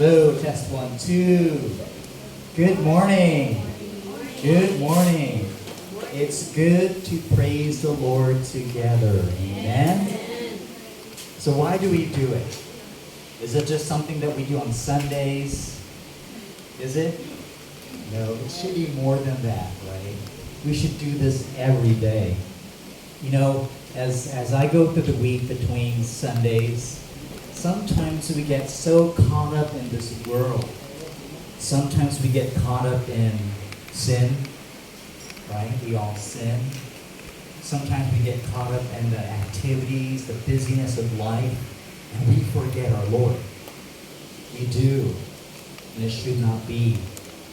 Hello, test 1, 2. Good morning. Good morning. It's good to praise the Lord together. Amen. So why do we do it? Is it just something that we do on Sundays? Is it? No, it should be more than that, right? We should do this every day. You know, as I go through the week between Sundays, sometimes we get so caught up in this world. Sometimes we get caught up in sin, right? We all sin. Sometimes we get caught up in the activities, the busyness of life, and we forget our Lord. We do, and it should not be.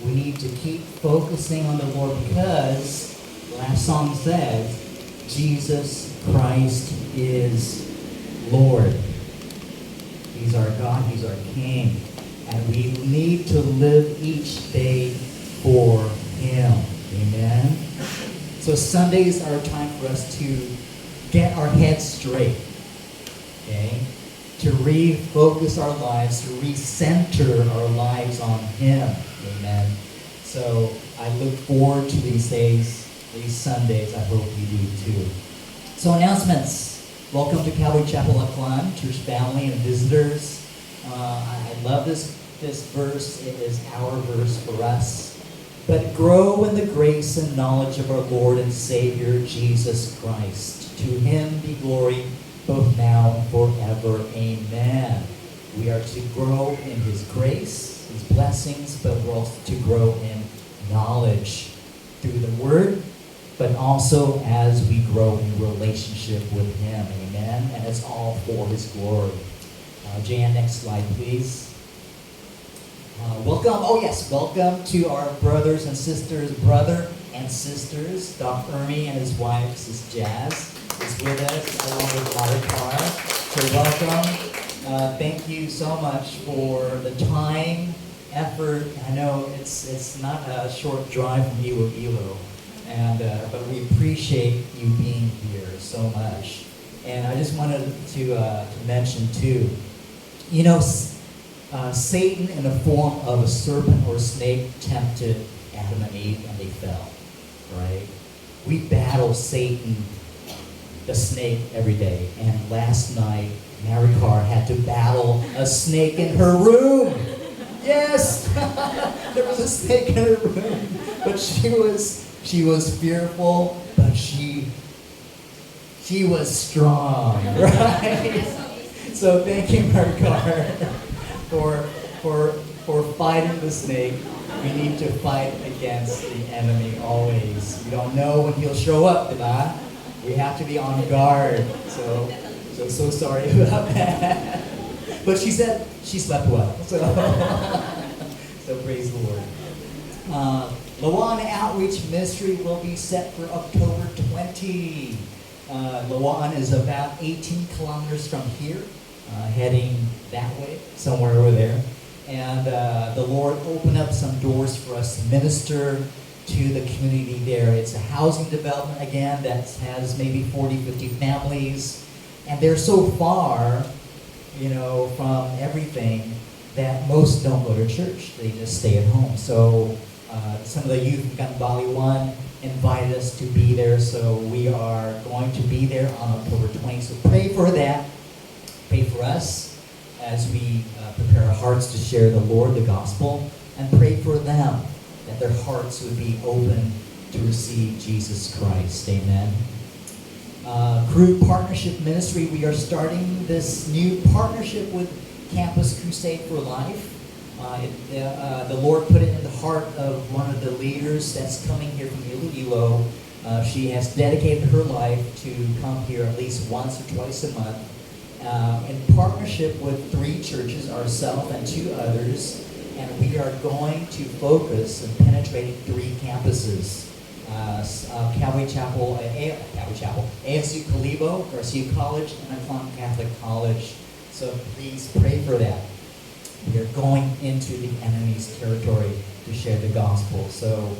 We need to keep focusing on the Lord because the last song says, Jesus Christ is Lord. He's our God, He's our King. And we need to live each day for Him. Amen? So Sundays are a time for us to get our heads straight. Okay? To refocus our lives, to recenter our lives on Him. Amen? So I look forward to these days, these Sundays. I hope you do too. So announcements. Welcome to Calvary Chapel Aklan, church family and visitors. I love this verse. It is our verse for us. But grow in the grace and knowledge of our Lord and Savior, Jesus Christ. To Him be glory both now and forever. Amen. We are to grow in His grace, His blessings, but we're also to grow in knowledge through the Word, but also as we grow in relationship with Him. Amen? And it's all for His glory. Jan, next slide, please. Welcome to our brothers and sisters, Dr. Ermi and his wife, Sis Jazz, is with us along with Madhukar. So welcome. Thank you so much for the time, effort. I know it's not a short drive from Iloilo. But we appreciate you being here so much. And I just wanted to mention too, you know, Satan in the form of a serpent or a snake tempted Adam and Eve and they fell, right? We battle Satan, the snake, every day. And last night, Marikar had to battle a snake in her room. Yes! There was a snake in her room. But she was fearful, but she was strong, right? So thank you, Marikar, for fighting the snake. We need to fight against the enemy always. We don't know when he'll show up, diba? We have to be on guard. So sorry about that. But she said she slept well. So praise the Lord. Lawan Outreach Ministry will be set for October 20. Lawan is about 18 kilometers from here, heading that way, somewhere over there. And the Lord opened up some doors for us to minister to the community there. It's a housing development, again, that has maybe 40, 50 families. And they're so far, you know, from everything that most don't go to church. They just stay at home. So some of the youth from Gambali 1 invited us to be there, so we are going to be there on October 20th. So pray for that. Pray for us as we prepare our hearts to share the Lord, the gospel, and pray for them, that their hearts would be open to receive Jesus Christ. Amen. Crude Partnership Ministry, we are starting this new partnership with Campus Crusade for Life. The Lord put it in the heart of one of the leaders that's coming here from Iloilo. She has dedicated her life to come here at least once or twice a month in partnership with 3 churches, ourselves and 2 others, and we are going to focus on penetrating 3 campuses. Calvary Chapel, ASU Calibo, Garcia College, and Aklan Catholic College. So please pray for that. We are going into the enemy's territory to share the gospel. So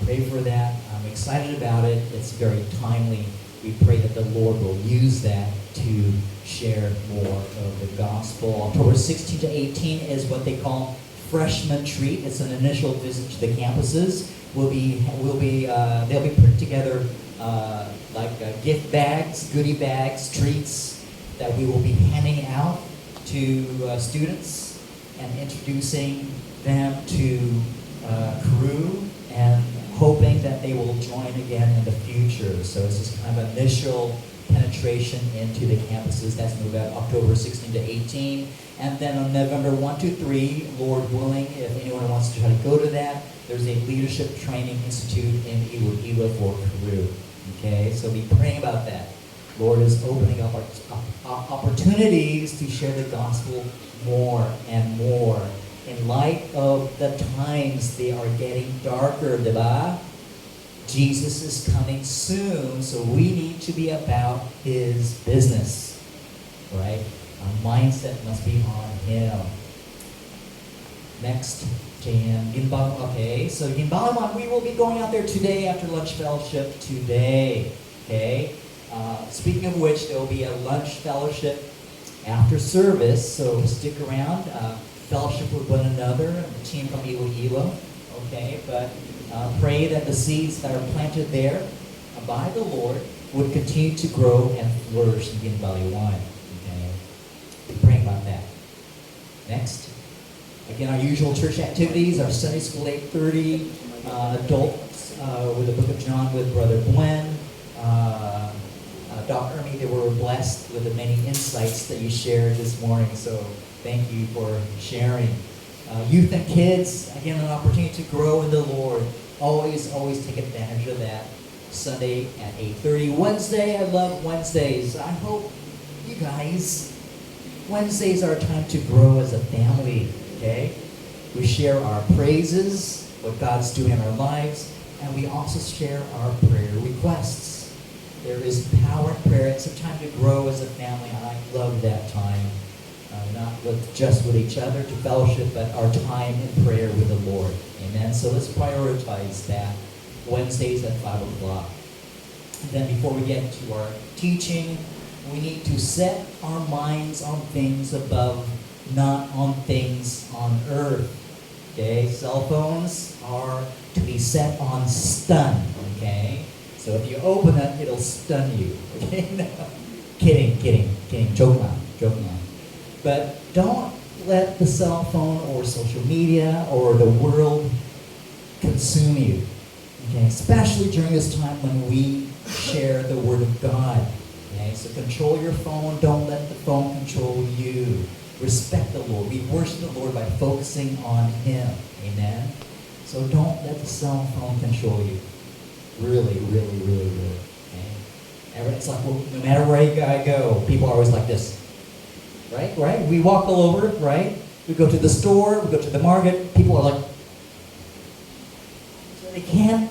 pray for that. I'm excited about it. It's very timely. We pray that the Lord will use that to share more of the gospel. October 16 to 18 is what they call freshman treat. It's an initial visit to the campuses. They'll be putting together gift bags, goodie bags, treats that we will be handing out to students and introducing them to Cru and hoping that they will join again in the future. So it's just kind of initial penetration into the campuses. That's October 16 to 18. And then on November 1 to 3, Lord willing, if anyone wants to try to go to that, there's a Leadership Training Institute in Iloilo for Cru. Okay, so be praying about that. Lord is opening up opportunities to share the gospel more and more. In light of the times, they are getting darker, diba? Jesus is coming soon, so we need to be about His business, right? Our mindset must be on Him. Next, Ginbang. Okay, so Ginbang, we will be going out there today after lunch fellowship today. Okay, speaking of which, there will be a lunch fellowship after service, so stick around. Fellowship with one another, the team from Iloilo. Okay, but pray that the seeds that are planted there by the Lord would continue to grow and flourish in Ginbaliwan. Okay, be praying about that. Next. Again, our usual church activities, our Sunday school 8:30, adults with the Book of John with Brother Gwen. Dr. Ernie, they were blessed with the many insights that you shared this morning, so thank you for sharing. Youth and kids, again, an opportunity to grow in the Lord. Always take advantage of that. Sunday at 8:30. Wednesday, I love Wednesdays. I hope you guys, Wednesdays are a time to grow as a family. Okay? We share our praises, what God's doing in our lives, and we also share our prayer requests. There is power in prayer. It's a time to grow as a family, and I love that time. Not just with each other to fellowship, but our time in prayer with the Lord. Amen? So let's prioritize that. Wednesdays at 5 o'clock. And then before we get to our teaching, we need to set our minds on things above, not on things on earth. Okay, cell phones are to be set on stun. Okay, so if you open it, it'll stun you. Okay, no. Kidding, joking on. But don't let the cell phone or social media or the world consume you. Okay, especially during this time when we share the Word of God. Okay, so control your phone. Don't let the phone control you. Respect the Lord. We worship the Lord by focusing on Him. Amen? So don't let the cell phone control you. Really. Okay? It's like, well, no matter where I go, people are always like this. Right? We walk all over, right? We go to the store, we go to the market, people are like, so they can't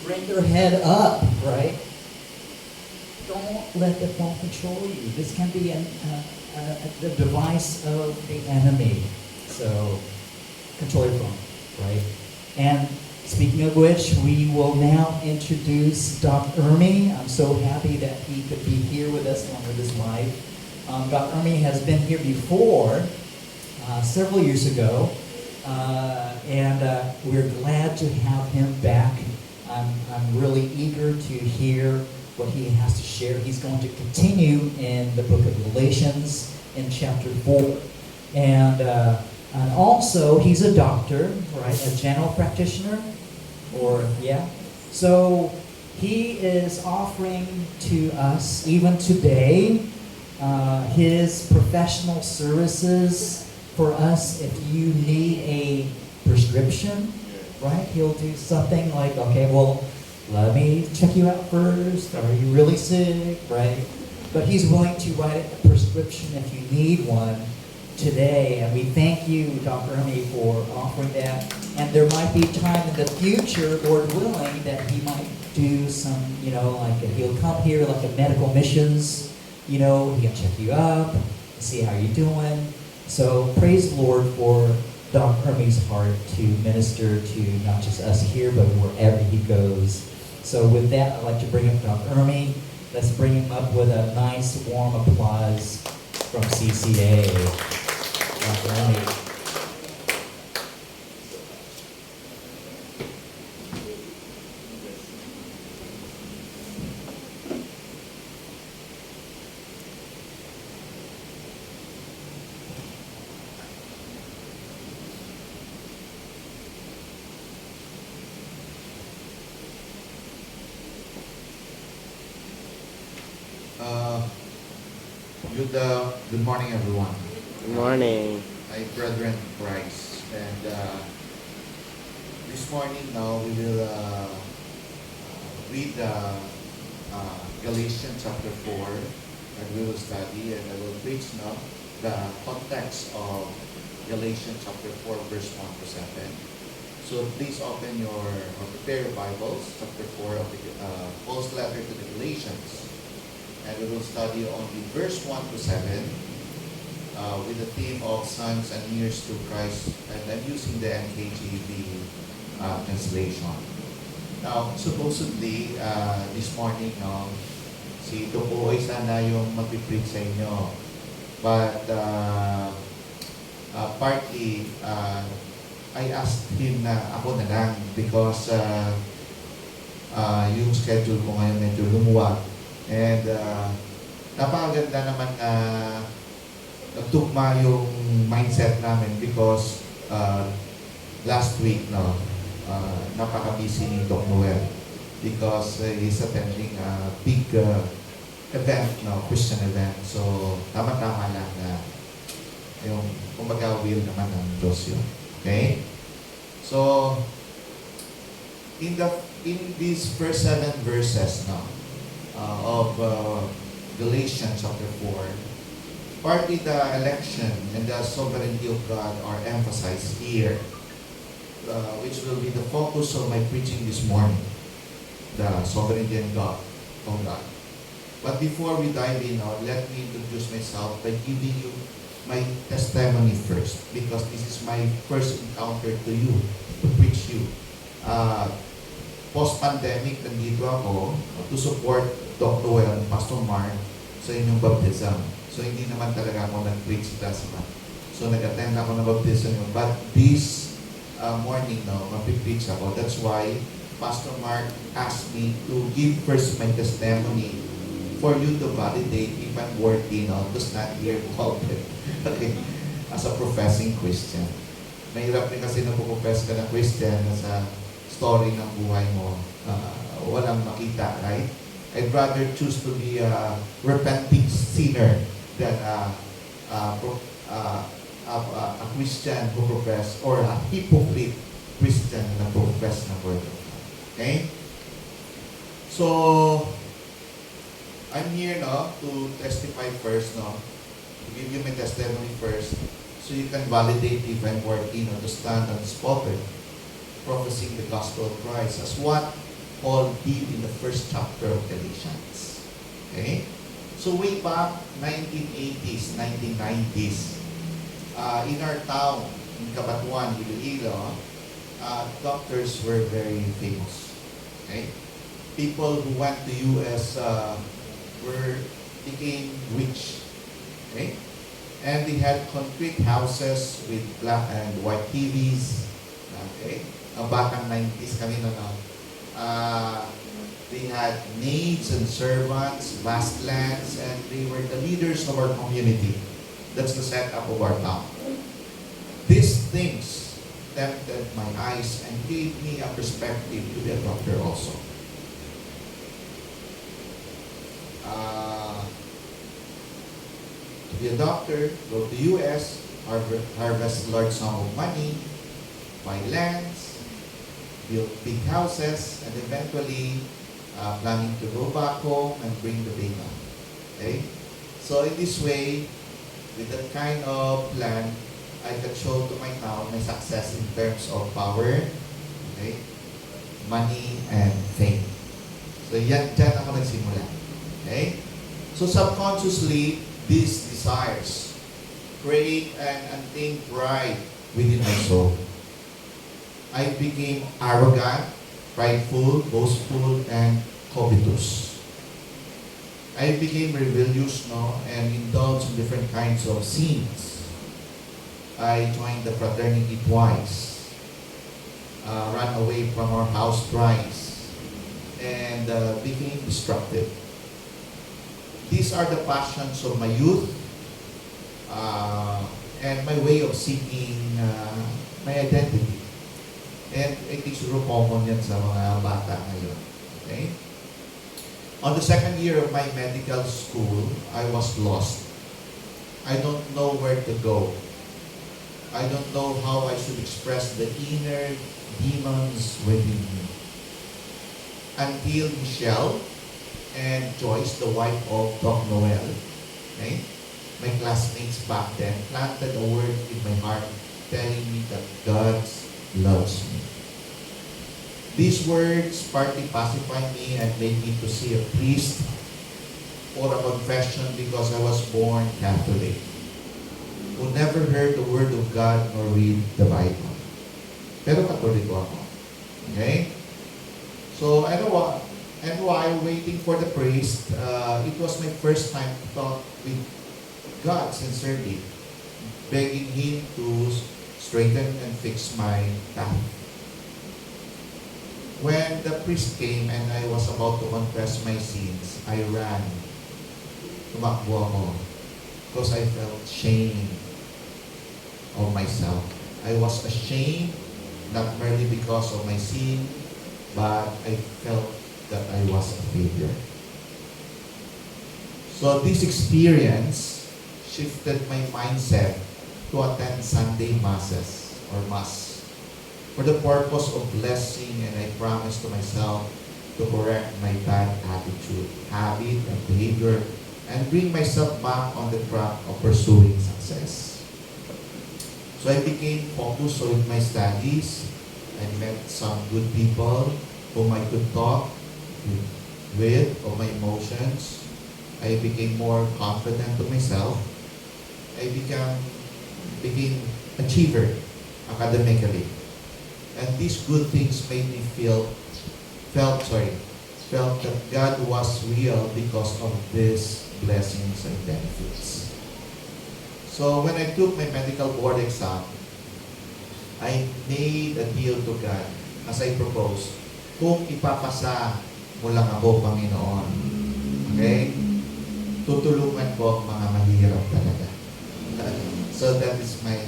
bring their head up, right? Don't let the phone control you. This can be the device of the enemy. So, control your phone, right? And speaking of which, we will now introduce Dr. Ermi. I'm so happy that he could be here with us along with his wife. Dr. Ermi has been here before, several years ago, and we're glad to have him back. I'm really eager to hear what he has to share. He's going to continue in the book of Galatians in chapter 4. And also, he's a doctor, right? A general practitioner, So he is offering to us, even today, his professional services for us if you need a prescription, right? He'll do something like, okay, well, let me check you out first. Are you really sick, right? But he's willing to write a prescription if you need one today. And we thank you, Dr. Ermi, for offering that. And there might be time in the future, Lord willing, that he might do some, like he'll come here like a medical missions. He can check you up, see how you're doing. So praise the Lord for Dr. Ermi's heart to minister to not just us here, but wherever he goes. So with that, I'd like to bring up Dr. Ermi. Let's bring him up with a nice warm applause from CCA. All right. Uh, good morning, everyone. Good morning. My brethren in Christ. And this morning now we will read Galatians chapter 4, and we will study, and I will preach now the context of Galatians chapter 4 verse 1 to 7. So please open or prepare your Bibles, chapter 4 of the Paul's letter to the Galatians. And we will study only verse 1 to 7 with the theme of sons and heirs to Christ, and I'm using the NKJV translation. Now, supposedly, this morning, no, si ito po ay sana yung mag-preach sa inyo. But partly, I asked him na ako na lang because yung schedule ko ngayon medyo lumuwag. And napakaganda naman na nagtugma yung mindset namin because last week napaka-busy ni Doc Noel because he's attending a big event, Christian event. So tama-tama lang na yung kumbaga will naman ng Diyos yun. Okay? So in these first 7 verses of Galatians chapter 4, partly the election and the sovereignty of God are emphasized here, which will be the focus of my preaching this morning, the sovereignty of God. But before we dive in, let me introduce myself by giving you my testimony first, because this is my first encounter to you, to preach you. Post-pandemic, nandito ako to support Doc Noel and Pastor Mark sa inyong baptism. So, hindi naman talaga ako nag-preach sa Tasman. So, nag-attend ako ng baptism. But this morning, mag-preach ako. That's why Pastor Mark asked me to give first my testimony for you to validate if I'm worthy to stand here pulpit. Okay? As a professing Christian. Mahirap rin kasi na profess ka ng Christian sa story ng buhay mo. Walang makita, right? I'd rather choose to be a repenting sinner than a Christian who profess, or a hypocrite Christian na profess ng word of God. Okay? So, I'm here to testify first, to give you my testimony first, so you can validate if I'm worthy to stand on this pulpit, prophesying the gospel of Christ as what Paul did in the first chapter of Galatians. Okay? So way back 1980s, 1990s, in our town, in Cabatuan, Iloilo, doctors were very famous. Okay? People who went to US became rich. Okay? And they had concrete houses with black and white TVs. Okay? Batang 90s kami they had maids and servants, vast lands, and they were the leaders of our community. That's the setup of our town. These things tempted my eyes and gave me a perspective to be a doctor also. To be a doctor, go to US, harvest large sum of money, buy lands, build big houses, and eventually planning to go back home and bring the baby. Okay? So in this way, with that kind of plan, I can show to my town my success in terms of power, okay, money, and fame. So dyan ako nagsimula. Okay? So subconsciously, these desires create an untamed pride within my soul. I became arrogant, prideful, boastful, and covetous. I became rebellious, no, and indulged in different kinds of sins. I joined the fraternity twice, ran away from our house thrice, and became destructive. These are the passions of my youth and my way of seeking my identity. And I think siguro common yan sa mga bata ngayon. Okay? On the second year of my medical school, I was lost. I don't know where to go. I don't know how I should express the inner demons within me. Until Michelle and Joyce, the wife of Doc Noel, okay, my classmates back then, planted a word in my heart telling me that God loves me. These words partly pacified me and made me to see a priest or a confession because I was born Catholic, who never heard the word of God nor read the Bible. Pero Katoliko ako. Okay? So, and while waiting for the priest, it was my first time to talk with God sincerely, begging Him to straighten and fix my path. When the priest came and I was about to confess my sins, I ran. Tumakbo ako because I felt shame of myself. I was ashamed, not merely because of my sin, but I felt that I was a failure. So this experience shifted my mindset to attend Sunday masses or mass for the purpose of blessing, and I promised to myself to correct my bad attitude, habit, and behavior, and bring myself back on the track of pursuing success. So I became focused on my studies. I met some good people whom I could talk with of my emotions. I became more confident to myself. I became achiever academically. And these good things made me felt that God was real because of these blessings and benefits. So when I took my medical board exam, I made a deal to God as I proposed, kung ipapasa mo lang ako, Panginoon, okay, tutulungan ko ang mga mahirap talaga. So that is my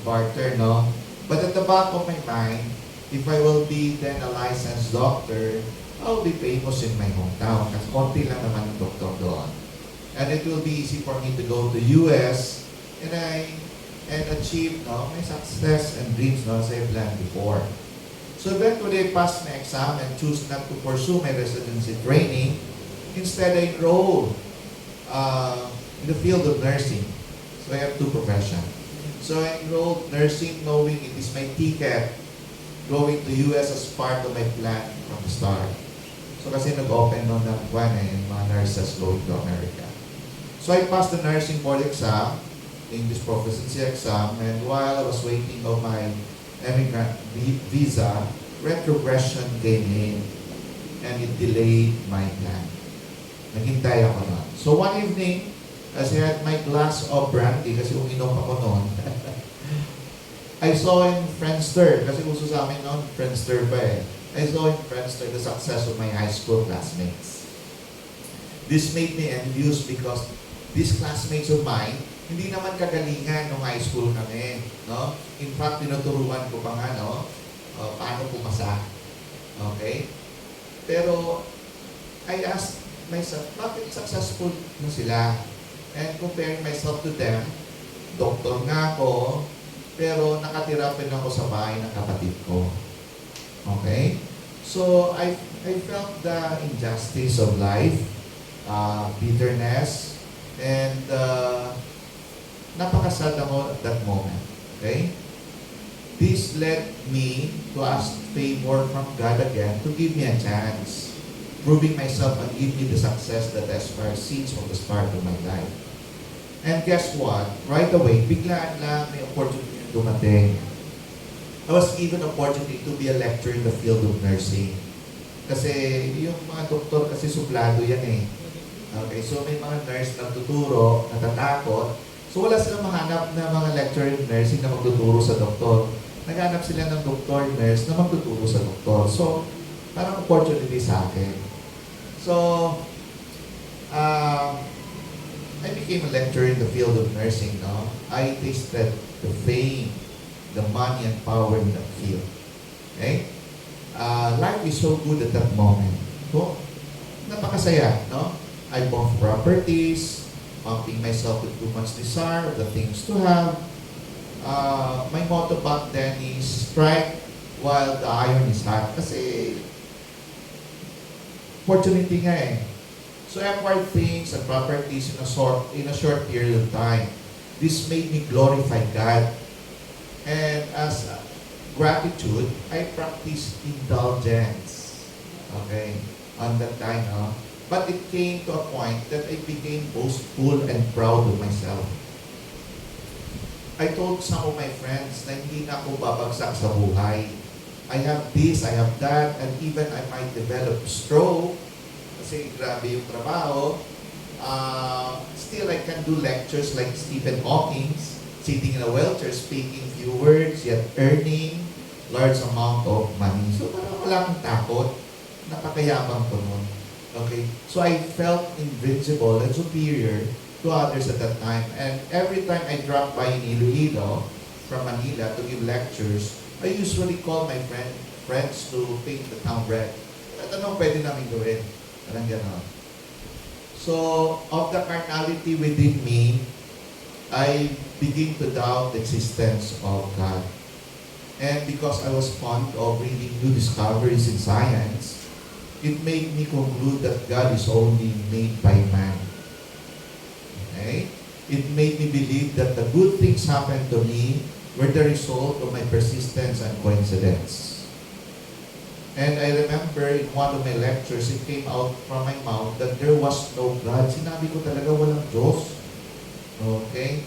barter, no? But at the back of my mind, if I will be then a licensed doctor, I'll be famous in my hometown kasi konti lang naman yung doktor doon. And it will be easy for me to go to US and achieve my success and dreams as I planned before. So eventually I passed my exam and choose not to pursue my residency training. Instead, I enrolled in the field of nursing. So I have two professions. So I enrolled nursing knowing it is my ticket going to US as part of my plan from the start. So kasi nag-open noon ng mga nurses going to America. So I passed the nursing board exam, English proficiency exam, and while I was waiting on my immigrant visa, retrogression came in and it delayed my plan. Naghintay ako noon. So one evening, as I had my glass of brandy, kasi uminom ako noon, I saw in Friendster, kasi uso sa amin noon, Friendster pa eh. I saw in Friendster the success of my high school classmates. This made me envious because these classmates of mine, hindi naman kagalingan nung high school kami, no? In fact, tinuturuan ko pa nga, no? Paano pumasa. Okay? Pero, I asked myself, bakit successful na sila? And comparing myself to them, doktor nga ako, pero nakatira pa ako sa bahay ng kapatid ko. Okay? So, I felt the injustice of life, bitterness, and napakasad ako at that moment. Okay? This led me to ask favor from God again to give me a chance, proving myself and give me the success that I aspired since from the start of my life. And guess what? Right away, biglaan lang may opportunity dumating. I was given an opportunity to be a lecturer in the field of nursing. Kasi yung mga doktor kasi suplado yan eh. Okay, so may mga nurse na tuturo, natatakot. So wala silang mahanap na mga lecturer in nursing na magtuturo sa doktor. Naghanap sila ng doktor, nurse na magtuturo sa doktor. So, parang opportunity sa akin. So, I became a lecturer in the field of nursing, no? I tasted the fame, the money and power in that field. Okay? Life is so good at that moment. So, napakasaya, no? I bought properties, pumping myself with too much desire of the things to have. My motto back then is strike while the iron is hot. Kasi, opportunity nga eh. So I acquired things and properties in a short period of time. This made me glorify God. And as gratitude, I practiced indulgence. Okay? On that time, no? But it came to a point that I became boastful and proud of myself. I told some of my friends na hindi na ako babagsak sa buhay. I have this, I have that, and even I might develop stroke kasi grabe yung trabaho. Still, I can do lectures like Stephen Hawking, sitting in a wheelchair, speaking few words, yet earning large amount of money. So parang wala akong takot. Napakayabang ko nun. Okay? So I felt invincible and superior to others at that time. And every time I dropped by in Iloilo from Manila to give lectures, I usually call my friends to paint the town red. At anong pwede namin gawin? Parang gano'n. So, of the carnality within me, I begin to doubt the existence of God. And because I was fond of reading new discoveries in science, it made me conclude that God is only made by man. Okay? It made me believe that the good things happened to me were the result of my persistence and coincidence. And I remember in one of my lectures, it came out from my mouth that there was no God. Sinabi ko talaga walang Diyos. Okay?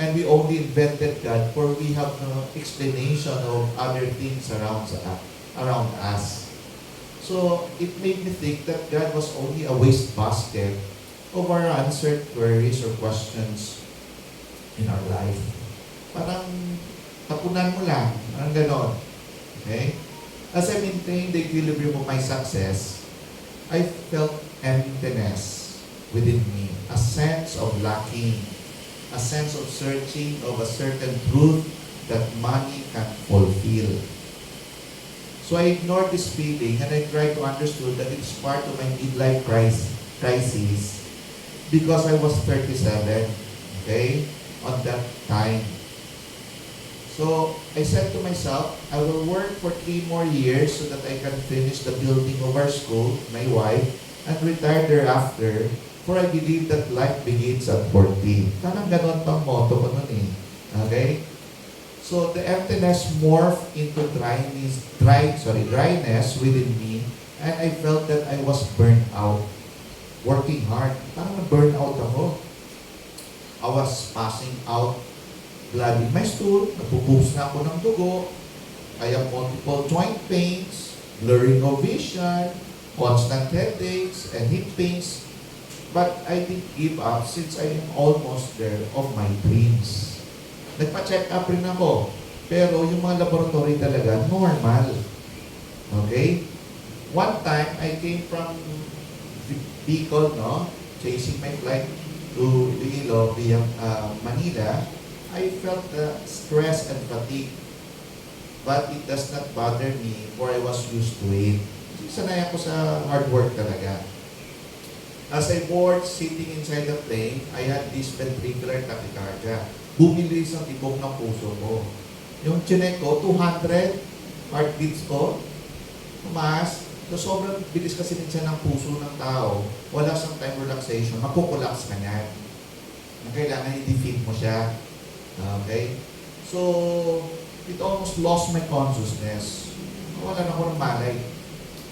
And we only invented God for we have no explanation of other things around us. So, it made me think that God was only a wastebasket of our unanswered queries or questions in our life. Parang tapunan mo lang. Parang ganon. Okay? As I maintained the equilibrium of my success, I felt emptiness within me, a sense of lacking, a sense of searching of a certain truth that money can fulfill. So I ignored this feeling and I tried to understand that it's part of my midlife crisis because I was 37, okay, on that time. So, I said to myself, I will work for 3 more years so that I can finish the building of our school, my wife, and retire thereafter, for I believe that life begins at 40. Parang ganon pang motto ko nun eh. Okay? So, the emptiness morphed into dryness within me, and I felt that I was burned out. Working hard. Parang na-burn out ako. I was passing out blood in my stool, napupoops na ako ng dugo, I have multiple joint pains, blurring of vision, constant headaches, and hip pains. But I didn't give up since I am almost there of my dreams. Nagpa-check up rin ako, pero yung mga laboratory talaga, normal. Okay? One time, I came from Bicol, no? Chasing my flight to Iloilo via Manila. I felt stress and fatigue, but it does not bother me for I was used to it. Sanay ako sa hard work talaga. As I bored sitting inside the plane, I had this ventricular tachycardia. Bumilis ang tibok ng puso ko. Yung chinek ko, 200 heartbeats ko, tumaas. So sobrang bilis kasi minsan ng puso ng tao, wala siyang time relaxation, makukulaks ka niyan. Kailangan i-defeat mo siya. Okay? So, it almost lost my consciousness. Wala na ako ng malay.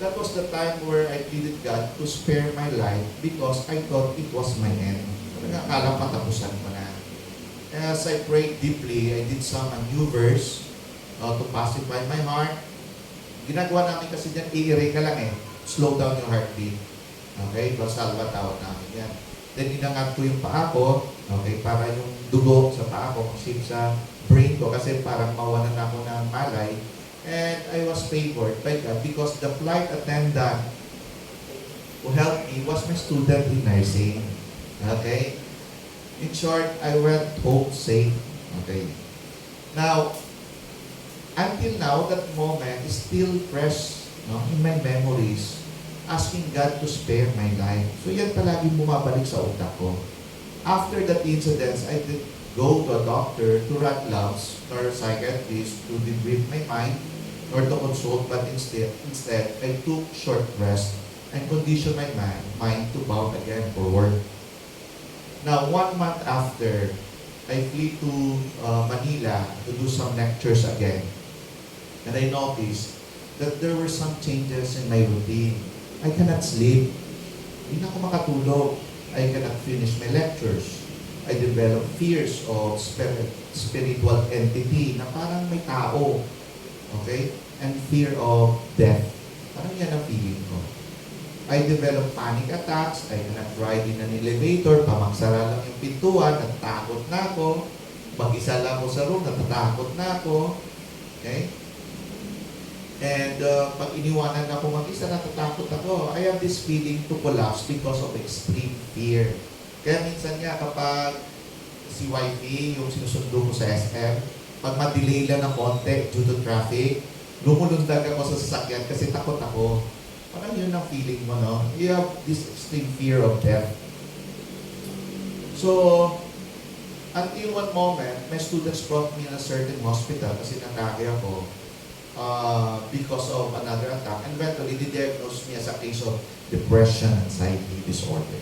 That was the time where I pleaded God to spare my life because I thought it was my end. Talaga akala patapusan ko na. As I prayed deeply, I did some maneuvers to pacify my heart. Ginagawa namin kasi dyan, i-ere ka lang eh. slow down yung heartbeat. Okay? Valsalva tawag namin yan. Then inangat ko yung paa ko, okay, para yung dugo sa paa ko kasi sa brain ko kasi parang mawalan ako ng malay. And I was favored by God because the flight attendant who helped me was my student in nursing. Okay? In short, I went home safe. Okay? Now, until now, that moment is still fresh, no, in my memories, asking God to spare my life. So yan palagi bumabalik sa utak ko. After that incident, I did go to a doctor to run labs or psychiatrist to debrief my mind or to consult, but instead I took short rest and conditioned my mind to bound again for work. Now, 1 month after, I flew to Manila to do some lectures again. And I noticed that there were some changes in my routine. I cannot sleep. Hindi na ako makatulog. I cannot finish my lectures. I developed fears of spiritual entity na parang may tao. Okay? And fear of death. Parang yan ang feeling ko. I developed panic attacks. I cannot ride in an elevator. Pamagsara lang yung pintuan. Natatakot na ako. Mag-isa lang ako sa room. Natatakot na ako. Okay? And pag iniwanan ako mag-isa, natatakot ako. I have this feeling to collapse because of extreme fear. Kaya minsan nga kapag si wifey, yung sinusundo ko sa SM, pag ma-delay lang ng konti due to traffic, lumulundag ako sa sasakyan kasi takot ako. Parang yun ang feeling mo, no? You have this extreme fear of death. So, until one moment, my students brought me in a certain hospital kasi natake ako. Because of another attack, and eventually they diagnosed me as a case of depression, anxiety disorder.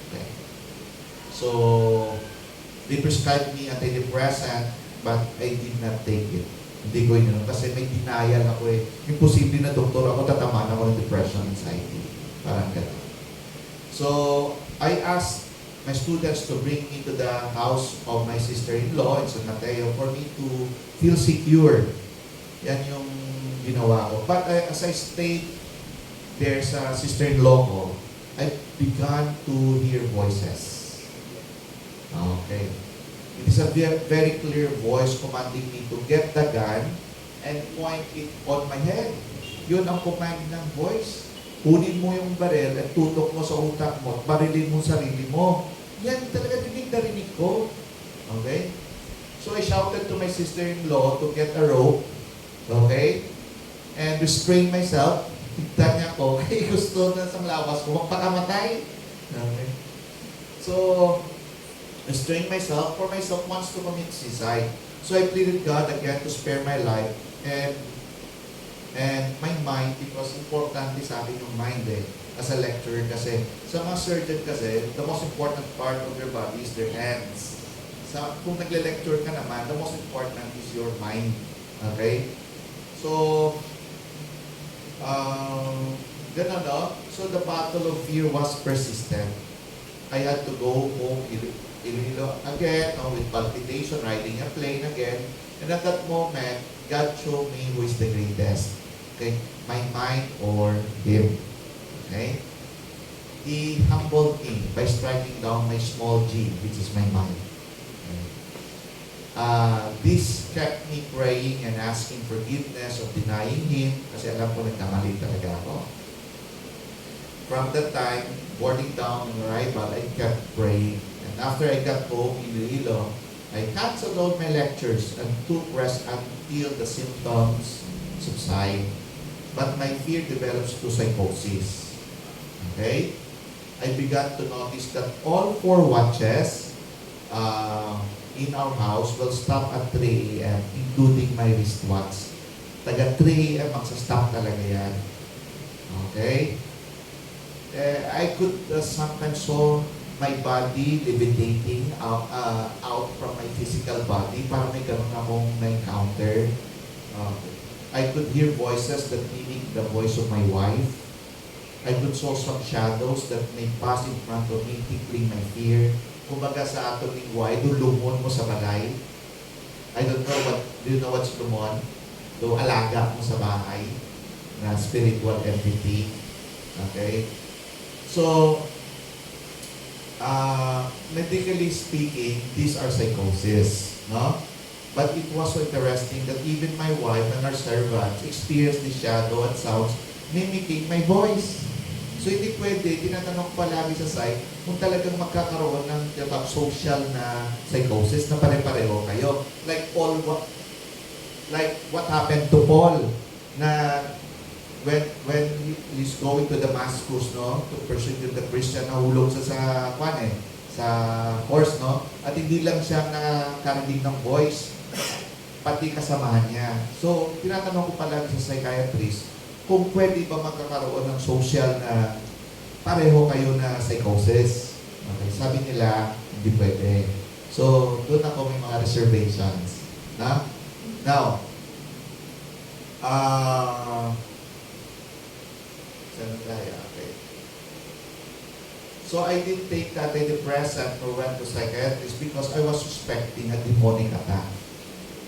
Okay. So, they prescribed me antidepressant, but I did not take it. Hindi ko yun, kasi may denial ako eh. Imposible na doktor ako, tatamaan ako ng depression, anxiety. Parang gano'n. So, I asked my students to bring me to the house of my sister-in-law in San Mateo for me to feel secure. Yan yung ginawa ko. But as I stayed there sa sister-in-law ko, I began to hear voices. Okay. It is a very clear voice commanding me to get the gun and point it on my head. Yun ang command ng voice. Kunin mo yung baril at tutok mo sa utak mo at barilin mo sarili mo. Yan talaga dinig na rinig ko. Okay? So I shouted to my sister-in-law to get a rope. Okay? And restrain myself. Tignan niya ko. Kaya gusto na sa lawas ko. Magpakamatay. Okay? So, restrain myself for myself wants to commit suicide. So I pleaded God again to spare my life and my mind, because importante sa akin yung mind eh, as a lecturer kasi. Sa mga surgeon kasi, the most important part of their body is their hands. Kung nagle-lecture ka naman, the most important is your mind. Okay? So, ganun, no? So the battle of fear was persistent. I had to go home Iloilo again, with palpitation, riding a plane again. And at that moment, God showed me who is the greatest. Okay? My mind or Him. Okay? He humbled me by striking down my small g, which is my mind. This kept me praying and asking forgiveness of denying Him kasi alam ko nagkamali talaga ako. From that time, boarding down on arrival, I kept praying. And after I got home in Iloilo, I canceled all my lectures and took rest until the symptoms subside. But my fear develops to psychosis. Okay? I began to notice that all 4 watches in our house will stop at 3 a.m., including my wristwatch. Taga 3 a.m. magsa-stop talaga yan. Okay? I could sometimes saw my body levitating out from my physical body. Parang may ganun akong na-encounter. I could hear voices that mimic the voice of my wife. I could saw some shadows that may pass in front of me, tickling my fear. Kumbaga sa atong lingway, lumon mo sa balay. I don't know do you know what's lumon? Alaga mo sa bahay na spiritual entity. Okay? So, medically speaking, these are psychosis, no? But it was so interesting that even my wife and our servants experienced the shadow and sounds mimicking my voice. So hindi pwede, tinatanong ko palagi sa site, kung talagang magkakaroon ng social na psychosis na pare-pareho kayo. Like what happened to Paul na when he's going to Damascus, no, to persecute the Christian, nahulog sa sa horse, no, at hindi lang siya nakarinig ng voice, pati kasamahan niya. So, tinatanong ko palagi sa psychiatrist, kung pwede ba magkakaroon ng social na pareho kayo na psychosis. Okay, sabi nila, hindi pwede. So, doon ako may mga reservations. Na? Now, okay. So, I didn't take that antidepressant or went to psychiatrist because I was suspecting a demonic attack.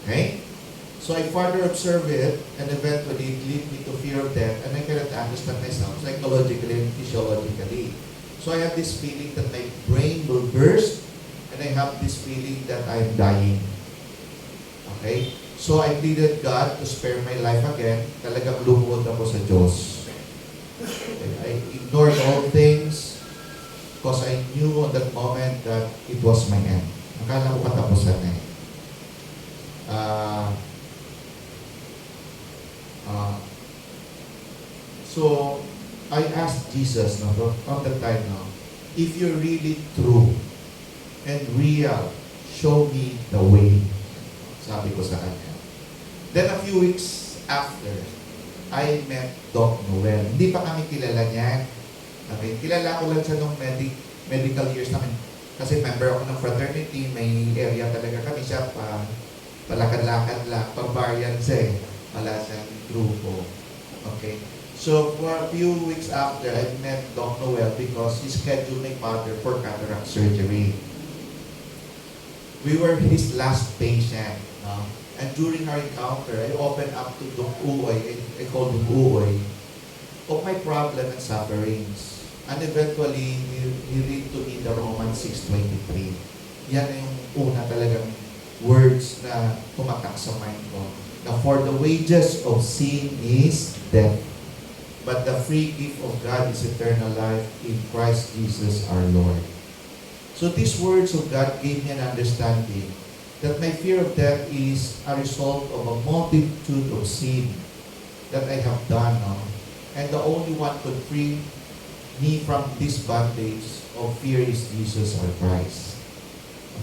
Okay? So I further observed it, and eventually it led me to fear of death, and I cannot understand myself psychologically and physiologically. So I have this feeling that my brain will burst, and I have this feeling that I'm dying. Okay? So I pleaded God to spare my life again. Talagang lumuhod ako sa Diyos. Okay? I ignored all things because I knew at that moment that it was my end. Akala ko katapusan na eh. So I asked Jesus, no, from the time now, if you're really true and real, show me the way. Sabi ko sa kanya. Then a few weeks after, I met Doc Noel. Hindi pa kami kilala niya. Okay? Kilala ko lang siya nung medical years namin. Kasi member ako ng fraternity, may area talaga kami siya pa. Palakad-lakad lang, pambarian siya eh. Wala siyang grupo. Okay? So, for a few weeks after, I met Doc Noel because he scheduled my father for cataract surgery. We were his last patient. No? And during our encounter, I opened up to Doc Uoy, I called him Uoy, of my problem and sufferings. And eventually, he read to me the Romans 6:23. Yan yung una talagang words na tumatak sa mind ko. Now, for the wages of sin is death, but the free gift of God is eternal life in Christ Jesus our Lord. So these words of God gave me an understanding that my fear of death is a result of a multitude of sin that I have done now. And the only one could free me from this bondage of fear is Jesus our Christ.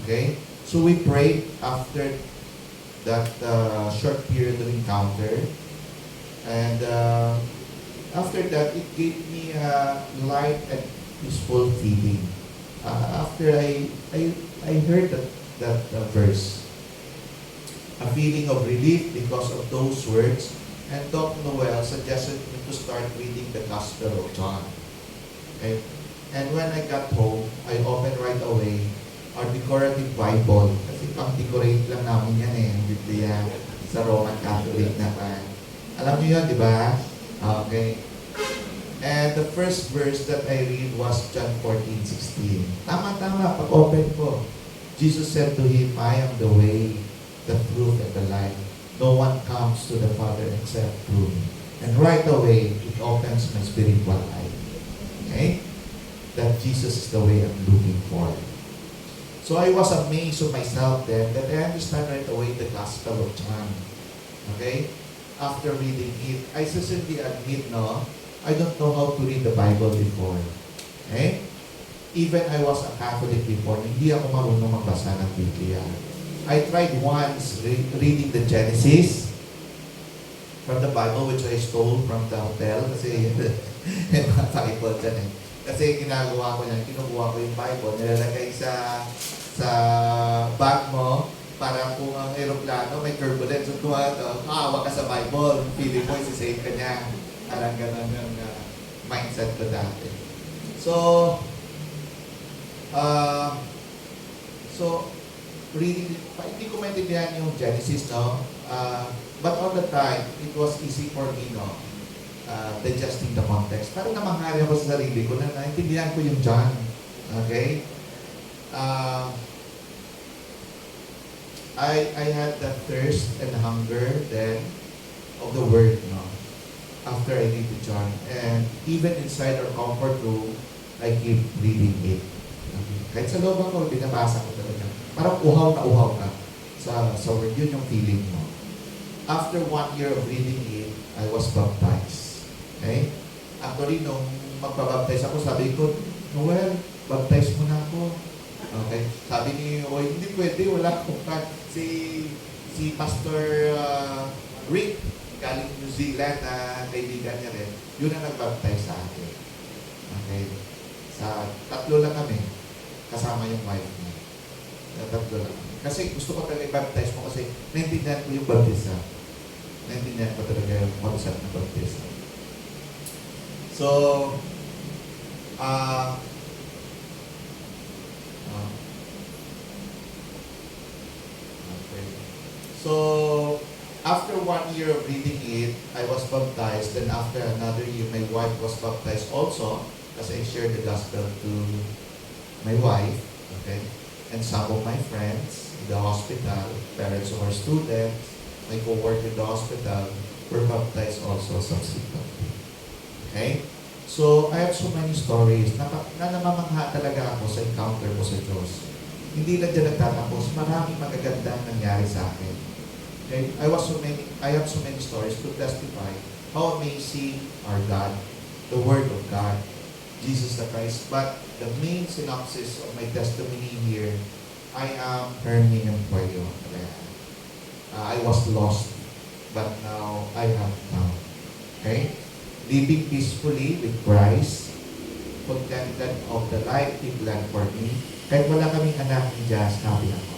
Okay? So we prayed after that short period of encounter, and after that it gave me a light and peaceful feeling. After I heard that verse, a feeling of relief because of those words, and Doc Noel suggested me to start reading the Gospel of John. Okay? And when I got home, I opened right away our decorative Bible. Kasi pang-decorate lang namin yan eh, ang Biblia sa Roman Catholic naman. Alam niyo yun, di ba? Okay. And the first verse that I read was John 14:16. Tama-tama, pag-open ko. Jesus said to him, I am the way, the truth, and the life. No one comes to the Father except through me. And right away, it opens my spiritual eye. Okay? That Jesus is the way I'm looking for. So I was amazed of myself then that I understand right away the Gospel of John. Okay? After reading it, I sincerely admit, no, I don't know how to read the Bible before. Okay? Even I was a Catholic before, hindi ako marunong magbasa ng Biblia. I tried once reading the Genesis from the Bible, which I stole from the hotel kasi may mga Bible dyan eh. Kasi ginagawa ko yan, kinukuha ko yung Bible, nilalagay sa bag mo para kung ang aeroplano may turbulence at maawa ka sa Bible, feeling mo isi-save ka niya. Parang ganun yung mindset ko dati. So reading, hindi ko maintindihan yung Genesis, no? But all the time, it was easy for me, no? digesting the context. Parang namanghari ako sa sarili ko na naintindihan ko yung John. Okay? I had the thirst and hunger then of the Word, no? After I read the John. And even inside our comfort room, I keep reading it. Okay? Kahit sa loob ako, binabasa ko talaga. Parang uhaw na sa Word. Yun yung feeling mo. After 1 year of reading it, I was baptized. Okay? Actually, nung magpabaptize ako, sabi ko, Noel, baptize mo na ako. Okay? Sabi ni Oy, hindi pwede, wala akong si Pastor Rick, galing New Zealand na kaibigan niya rin, yun ang nag-baptize sa akin. Okay? Sa tatlo lang kami, kasama yung wife niya. Tatlo lang kami. Kasi gusto ko talaga i-baptize mo kasi naintindihan ko yung baptisa. Naintindihan ko talaga yung concept ng baptisa. So, okay. So, after 1 year of reading it, I was baptized. Then after another year, my wife was baptized also kasi I shared the gospel to my wife, okay, and some of my friends in the hospital, parents of our students, my co-worker in the hospital, were baptized also subsequently. Okay? So, I have so many stories na namamangha talaga ako sa encounter ko sa Diyos. Hindi lang dyan nagtatapos, maraming magagandang nangyari sa akin. Okay? I have so many stories to testify how amazing our God, the Word of God, Jesus the Christ. But the main synopsis of my testimony here, I am Hermine Puello. I was lost, but now I have found. Okay? Living peacefully with Christ, contented of the life He planned for me. Kahit wala kaming anak ni Jazz, happy ako.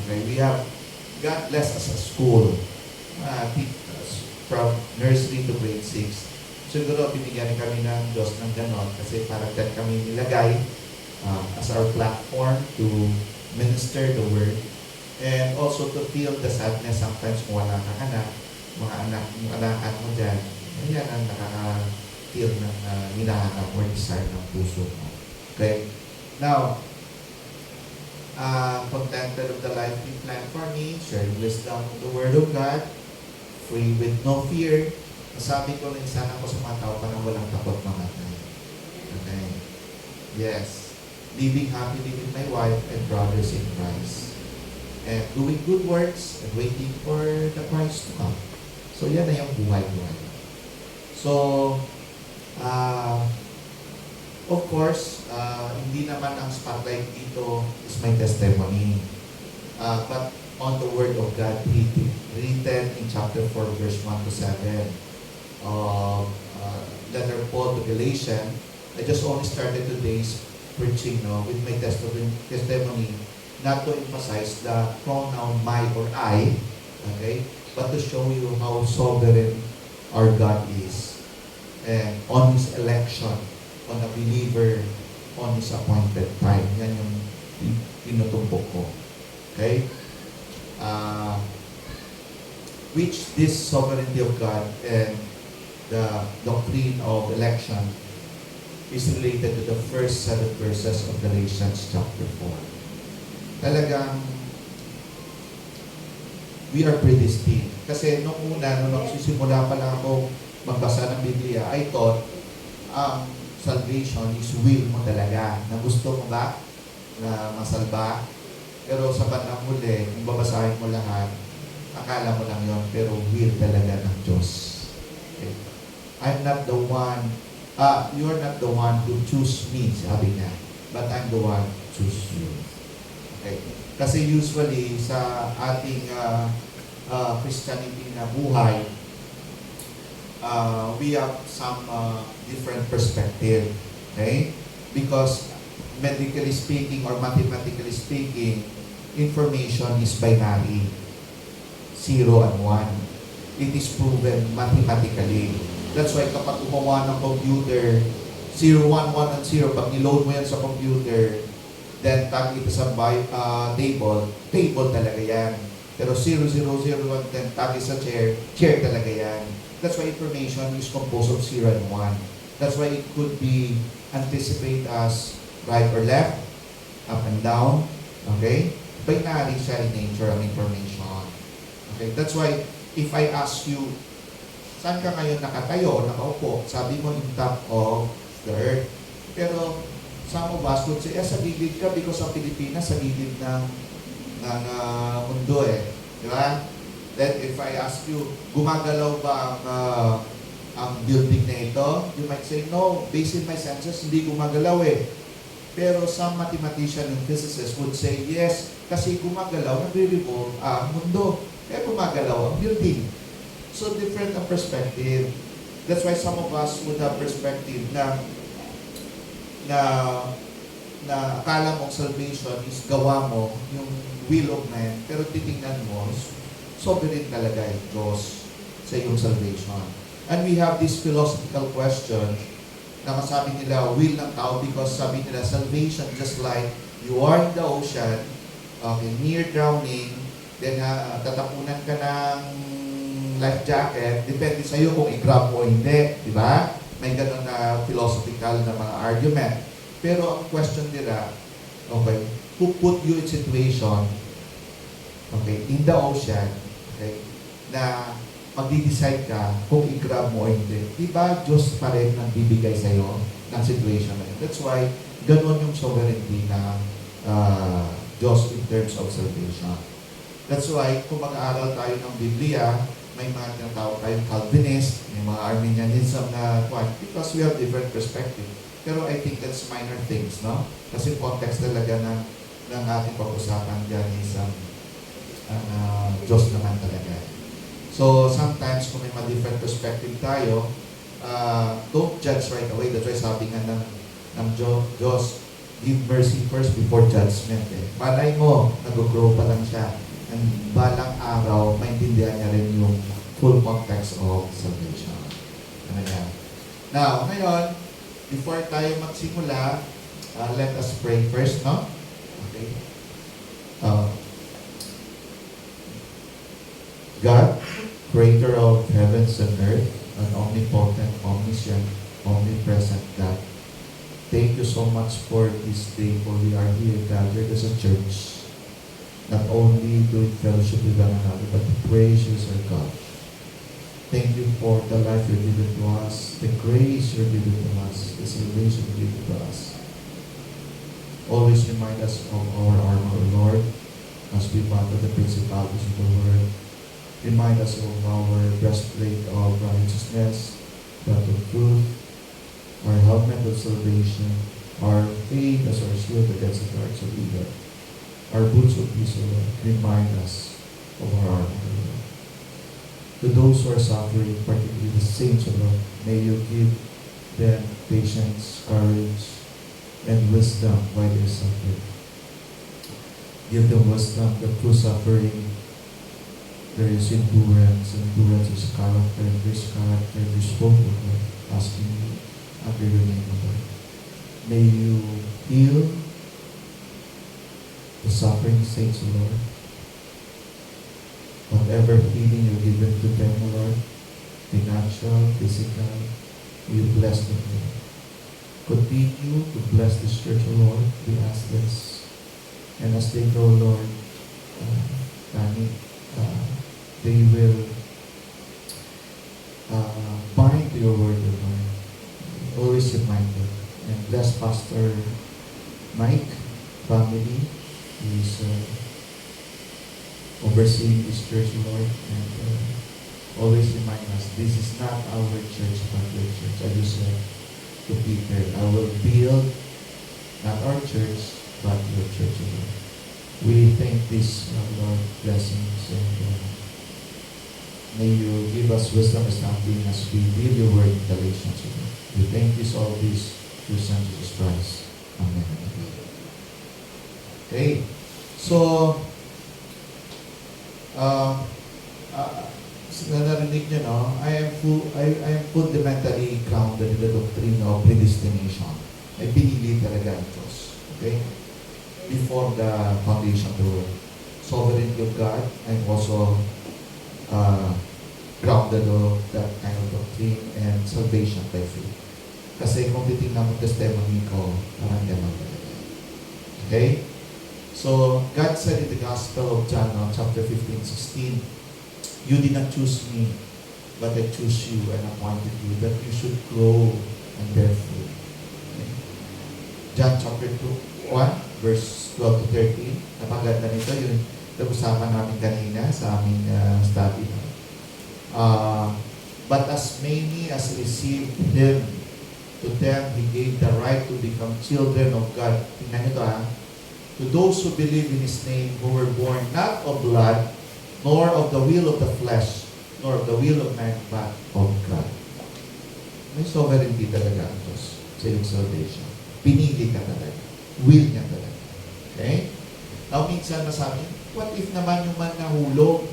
Okay? We have, God bless us a school. From nursery to grade 6. Siguro binigyan kami ng Diyos ng ganon kasi parang dyan kami nilagay as our platform to minister the Word and also to feel the sadness sometimes kung wala kang anak, mga anak mo dyan, yan ang nakaka-feel ng hinahanap or desire ng puso mo. Okay? Now, contented of the life He planned for me, sharing wisdom of the Word of God, free with no fear. Sabi ko rin sana ako sa mga tao parang walang takot mamatay. Okay? Yes. Living happily with my wife and brothers in Christ. And doing good works and waiting for the Christ to come. So yan na yung buhay-buhay. So, of course, hindi naman ang spotlight dito is my testimony. But on the Word of God written in chapter 4, verse 1 to 7 of letter Paul to Galatians. I just only started today's preaching with my testimony, not to emphasize the pronoun my or I, okay, but to show you how sovereign our God is and on His election, on a believer, on His appointed time. Yan yung pinutumbok ko. Okay? Which this sovereignty of God and the doctrine of election is related to the first 7 verses of Galatians chapter 4. Talagang we are predestined. Kasi nung nagsisimula pa lang ako magbasa ng Biblia, I thought salvation is will mo talaga. Na gusto mo ba na masalba? Pero sa bandang huli, kung babasahin mo lahat, akala mo lang yon, pero will talaga ng Diyos. Okay. I'm not the one, you're not the one who choose me, sabi niya. But I'm the one who choose you. Okay. Kasi usually sa ating Christianity na buhay, we have some different perspective. Okay? Because medically speaking or mathematically speaking, information is binary. 0 and 1. It is proven mathematically. That's why kapag gumawa ng computer, 0, 1, 1, and 0, pag niload mo yan sa computer, then tag ito sa table talaga yan. Pero 0, 0, 0, 1, then tag sa chair talaga yan. That's why information is composed of 0 and 1. That's why it could be anticipate as right or left, up and down. Okay? Binary siya in nature ang information. Okay? That's why if I ask you, saan ka ngayon nakatayo o nakaupo? Sabi mo, in top of the earth. Pero some of us would say, sa gilid ka because ang Pilipinas sa gilid ng mundo eh. Di ba? Then if I ask you, gumagalaw ba ang building na ito? You might say, no, based on my senses, hindi gumagalaw eh. Pero some mathematician and physicists would say, yes, kasi gumagalaw, nagre-revolve ang mundo. Kaya gumagalaw ang building. So different ang perspective. That's why some of us would have perspective na akala mong salvation is gawa mo, yung will of man, pero titingnan mo, sovereign talaga yung Diyos sa iyong salvation. And we have this philosophical question na masabi nila, will ng tao, because sabi nila, salvation, just like you are in the ocean, okay, near drowning, then tatapunan ka ng life jacket, depende sa iyo kung i-grab o hindi, di ba? May ganun na philosophical na mga argument. Pero ang question nila, okay, who put you in situation, okay, in the ocean, okay, na magdi-decide ka kung i-grab mo o hindi. Di ba Diyos pa rin ang bibigay sa iyo ng situation na yun? That's why, ganun yung sovereignty ng Diyos in terms of salvation. That's why, kung mag-aaral tayo ng Biblia, may mga tinatawag tayong Calvinist, may mga Arminianism na because we have different perspective. Pero I think that's minor things, no? Kasi context talaga ng ating pag-usapan dyan is ang Diyos naman talaga. So, sometimes kung may different perspective tayo, don't judge right away. That's why sabi nga ng Diyos, give mercy first before judgment. Malay mo, nag-grow pa lang siya. And balang araw, maintindihan niya rin yung full context of salvation. Ano yan? Now, ngayon, before tayo magsimula, let us pray first, no? Okay. God, creator of heavens and earth, an omnipotent, omniscient, omnipresent God, thank you so much for this day, for we are here gathered as a church, not only doing fellowship with one another, but to praise you, our God. Thank you for the life you're giving to us, the grace you're giving to us, the salvation you're giving to us. Always remind us of our armor, Lord, as we battle the principalities of the world. Remind us of our breastplate of righteousness, belt of truth, our helmet of salvation, our faith as our shield against the darts of evil. Our boots of peace, O Lord, remind us of our armor, Lord. To those who are suffering, particularly the saints, O Lord, may you give them patience, courage, and wisdom while they suffer. Give them wisdom that through suffering there is endurance. Endurance is character, and this character is hope, O Lord, asking you under your name, O Lord. May you heal the suffering saints, O Lord. Whatever healing you give to them, O Lord, financial, physical, you bless them, Lord. Continue to bless this church, O Lord. We ask this. And as they go, Lord, they will bind to your word, O Lord. Always remind them. And bless Pastor Mike, family, who is overseeing this church, Lord, and always remind us, this is not our church, but your church. As you said to Peter, I will build not our church, but your church, Lord. We thank this, Lord, blessings, and may you give us wisdom and understanding as we read your word in Galatians, Lord. We thank you all this through Son Jesus Christ. Amen. Okay. So, narinig nyo, no? I am fundamentally grounded in the doctrine of predestination. Ay pinili talaga ang Diyos. Okay? Before the foundation of the world. Sovereignty of God. I'm also grounded of that kind of doctrine and salvation by faith. Kasi kung titignan mo testimony ko, parang gano'n talaga. Okay? So, God said in the Gospel of John, chapter 15:16, "You did not choose me, but I choose you and appointed you that you should grow and bear fruit." Okay? John chapter 1, verse 12 to 13. Napaganda nito yung usapan namin kanina sa aming study. But as many as received Him, to them He gave the right to become children of God. Tingnan nyo ito To those who believe in His name, who were born not of blood, nor of the will of the flesh, nor of the will of man, but of God. May sovereignty talaga ang Diyos sa iyong salvation. Pinili ka talaga. Will niya talaga. Okay? Now, minsan masabi, what if naman yung man nahulog,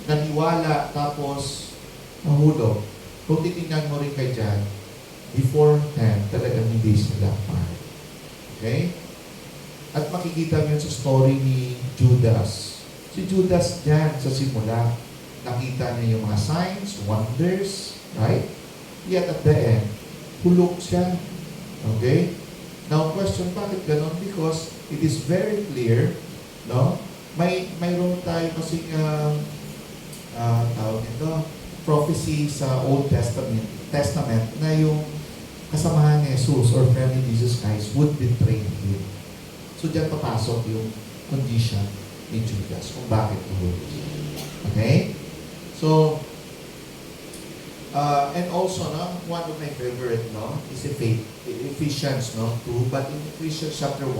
naniwala, tapos nahulog? Kung titingnan mo rin kay John, beforehand, talagang hindi sila part. Okay? At makikita mo yun sa story ni Judas. Si Judas dyan sa simula, nakita niya yung mga signs, wonders, right? Yet at the end, hulog siya. Okay? Now, question, bakit ganon? Because it is very clear, no? Mayroon tayo kasing tawag nito, prophecy sa Old Testament na yung kasamahan ni Jesus or friend ni Jesus Christ would betray Him. So, diyan papasok yung condition ni Judas kung bakit hulog siya. Okay? So, and also, one of my favorite, is Ephesians, 2. But in Ephesians chapter 1,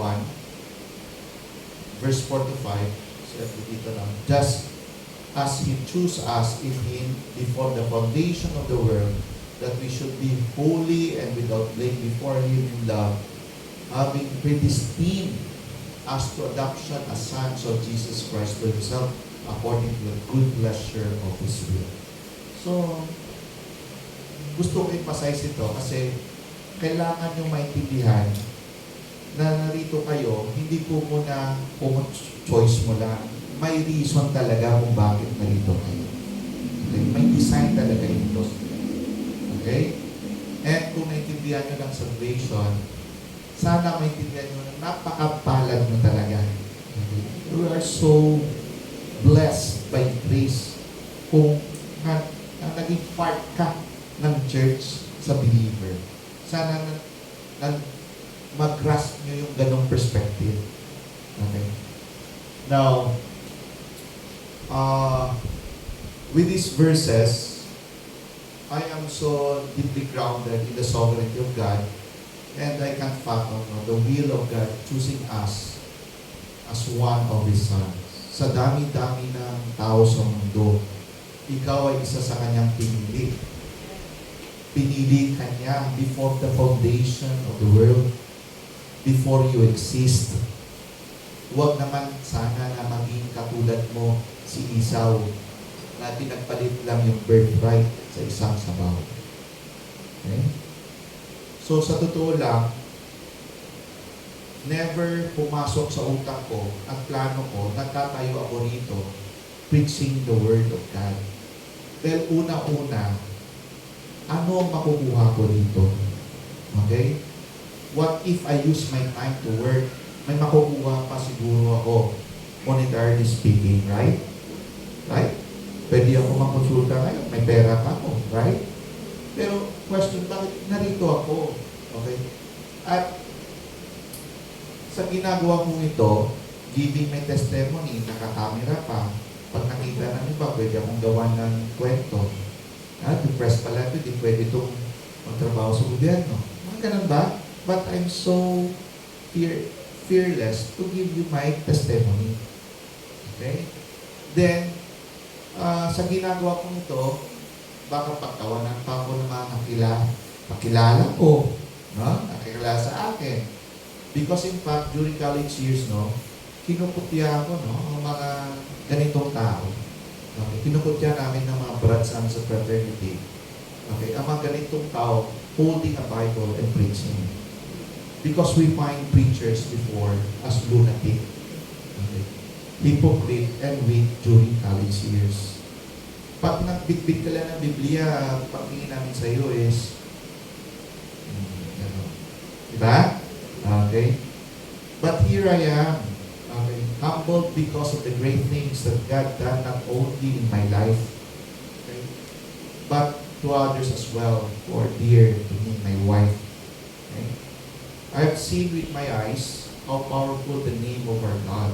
verse 4 to 5, sabi dito just as He chose us in Him before the foundation of the world, that we should be holy and without blame before Him in love, having predestined us to adoption as sons of Jesus Christ to Himself, according to the good pleasure of His will. So, gusto ko i-emphasize ito kasi kailangan nyo maintindihan na narito kayo, hindi po muna kung choice mo lang. May reason talaga kung bakit narito kayo. Okay? May design talaga yung Diyos. Okay? And kung naintindihan nyo ng salvation, sana maintindihan nyo na napakapalad nyo talaga. Okay? You are so blessed by grace kung naging part ka ng church sa believer. Sana mag-grasp nyo yung ganong perspective. Okay? Now, with these verses, I am so deeply grounded in the sovereignty of God, and I can't fathom the will of God choosing us as one of His sons. Sa dami-dami ng tao sa mundo, ikaw ay isa sa Kanyang pinili. Pinili Kanya before the foundation of the world, before you exist. Huwag naman sana na maging katulad mo si Esau, na pinagpalit lang yung birthright sa isang sabaw. Okay? So, sa totoo lang, never pumasok sa utak ko at plano ko, nagtatayo ako rito, preaching the Word of God. Dahil una-una, ano ang makukuha ko dito? Okay? What if I use my time to work? May makukuha pa siguro ako, monetarily speaking, right? Right? Pwede ako makonsulta ngayon, may pera pa ako, right? Pero, question, bakit narito ako? Okay? At, sa ginagawa kong ito, giving my testimony, nakakamera pa, pag nakita ng iba, pwede akong gawa ng kwento. Depressed pala ito, di pwede itong magtrabaho sa gobyerno. Mga ganun ba? But I'm so fearless to give you my testimony. Okay? Then, sa ginagawa kong ito, baka pagtawanan pa ako ng mga pakilala ko, nakilala sa akin. Because in fact, during college years, kinukutya ako, ang mga ganitong tao. Okay? Kinukutya namin ng mga brothers sa fraternity. Okay? Ang mga ganitong tao, holding a Bible and preaching. Because we find preachers before as lunatic. Okay? Hypocrite and weak during college years. Pag nagbitbit ka lang ng Biblia, pagtingin namin sa iyo is, gano'n. Diba? Okay? But here I am, okay, humbled because of the great things that God done not only in my life, okay, but to others as well who are dear to me, my wife. Okay? I have seen with my eyes how powerful the name of our God,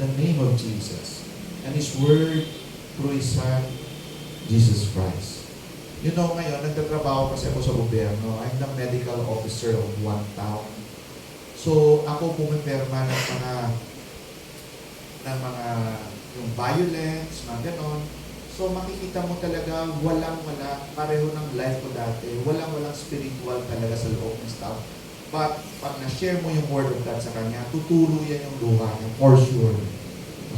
the name of Jesus, and His Word through His Son, Jesus Christ. You know, ngayon, nagtatrabaho kasi ako sa gobyerno. I'm the medical officer of one town. So, ako pumipirma ng mga yung violence, mga ganon. So, makikita mo talaga walang-wala, pareho ng life ko dati, walang-walang spiritual talaga sa loob ng staff. But, pag na-share mo yung Word of God sa kanya, tutulo yan yung luha niya, for sure.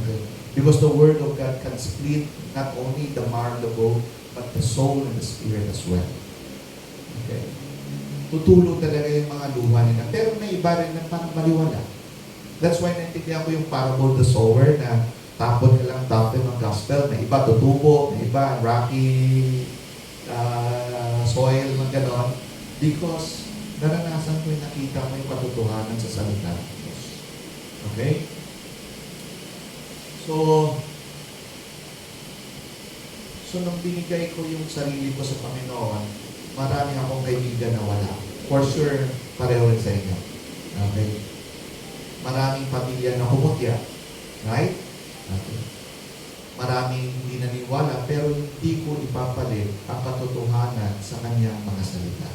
Okay? Because the Word of God can split not only the marrow, the bone, but the soul and the spirit as well. Okay? Tutulo talaga yung mga luha nila. Pero may iba rin na parang maliwala. That's why naintindihan ko yung parable the sower na tapon ka lang tapon ng gospel. May iba tutubo, may iba rocky soil, mga ganon. Because naranasan ko yung nakita ko yung katotohanan sa salita ng Diyos. Okay? So nung binigay ko yung sarili ko sa Panginoon, marami akong kaibigan na wala. For sure, pareho rin sa inyo. Okay? Maraming pamilya na kumutya. Right? Okay. Maraming hindi naniwala, pero hindi ko ipapalit ang katotohanan sa kanyang mga salita.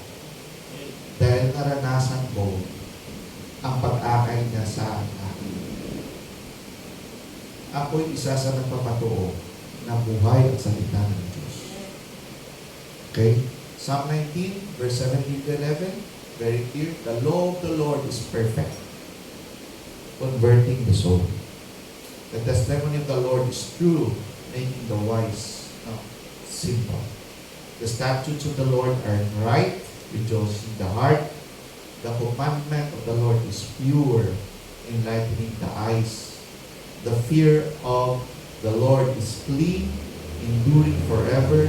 Dahil naranasan ko ang pag-akay niya sa akin. Ako'y isa sa nagpapatuo na buhay ang salita ng Diyos. Okay? Psalm 19, verse 17 to 11, very clear. The law of the Lord is perfect, converting the soul. The testimony of the Lord is true, making the wise simple. The statutes of the Lord are right, rejoicing the heart. The commandment of the Lord is pure, enlightening the eyes. The fear of the Lord is clean, enduring forever.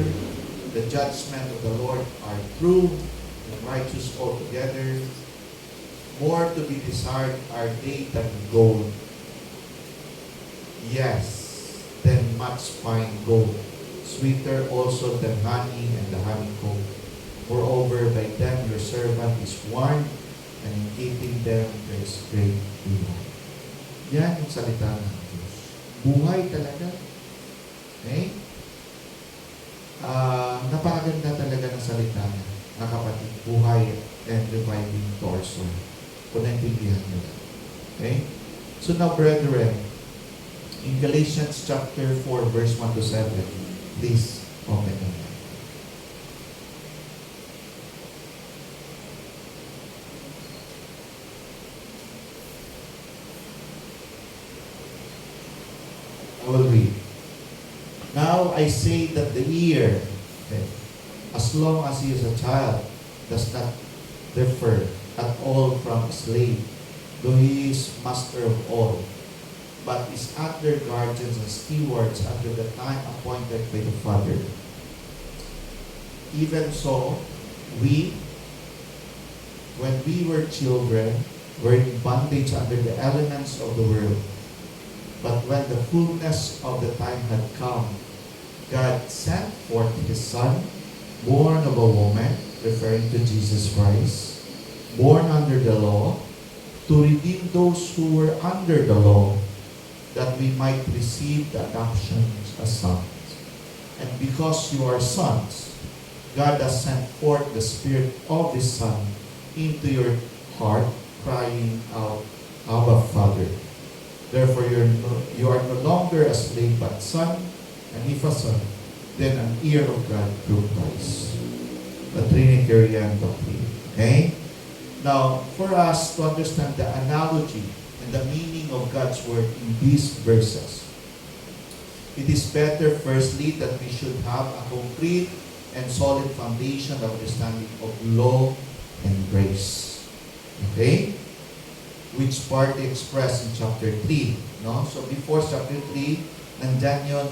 The judgment of the Lord are true and righteous altogether. More to be desired are they than gold. Yes, than much fine gold. Sweeter also than honey and the honeycomb. Moreover, by them your servant is warned, and in keeping them there is great delight. Yan yung salita ng Diyos. Buhay talaga. Okay? Napakaganda talaga ng salita niya, na kapatid, buhay and reviving to our soul. Kung naintindihan nyo. Okay? So now, brethren, in Galatians chapter 4, verse 1 to 7, please open them. I will read. Now I say that the ear, okay, as long as he is a child, does not differ at all from a slave, though he is master of all, but is under guardians and stewards until the time appointed by the Father. Even so, we, when we were children, were in bondage under the elements of the world. But when the fullness of the time had come, God sent forth His Son, born of a woman, referring to Jesus Christ, born under the law, to redeem those who were under the law, that we might receive the adoption as sons. And because you are sons, God has sent forth the Spirit of His Son into your heart, crying out, Abba, Father. Therefore, you are no longer a slave, but son, and if a son, then an heir of God through Christ. The Trinitarian doctrine. Okay? Now, for us to understand the analogy and the meaning of God's word in these verses, it is better, firstly, that we should have a concrete and solid foundation of understanding of law and grace. Okay? Which part expressed in chapter 3. No? So before chapter 3, nandyan yun,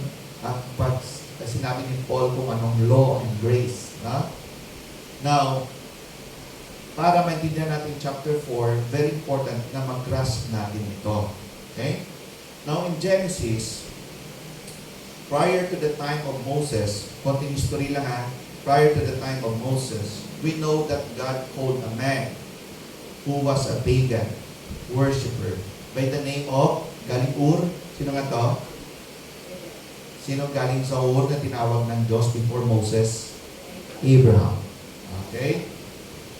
Kasi sinabi ni Paul kung anong law and grace. Now, para maintindihan natin chapter 4, very important na mag-grasp natin ito. Okay? Now, in Genesis, prior to the time of Moses, konting history lang ha, prior to the time of Moses, we know that God called a man who was a pagan worshiper by the name of galing Ur. Sino nga to? Sino galing sa Ur na tinawag ng Diyos before Moses? Abraham. Okay?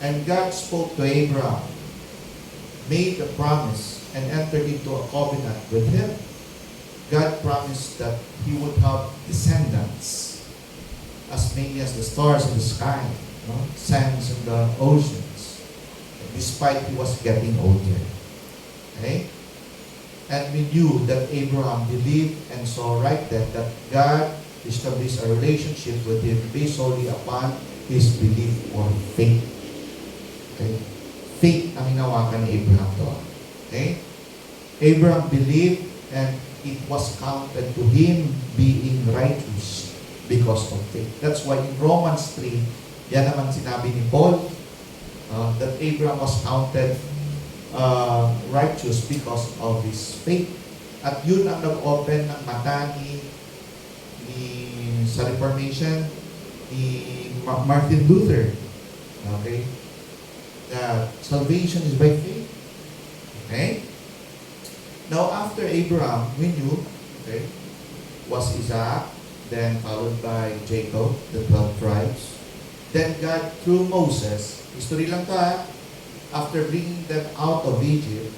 And God spoke to Abraham, made a promise, and entered into a covenant with him. God promised that he would have descendants as many as the stars in the sky, sands in the oceans, despite he was getting older. Okay? And we knew that Abraham believed and saw right then that God established a relationship with him based solely upon his belief or faith. Okay? Faith ang hinawakan ni Abraham doon. Okay? Abraham believed and it was counted to him being righteous because of faith. That's why in Romans 3, yan naman sinabi ni Paul, that Abraham was counted righteous because of his faith. At yun ang nag-open ng mata ni sa Reformation ni Martin Luther. Okay? That salvation is by faith. Okay? Now, after Abraham, we knew, okay, was Isaac, then followed by Jacob, the 12 tribes. Then God, through Moses, history lang to ha, after bringing them out of Egypt,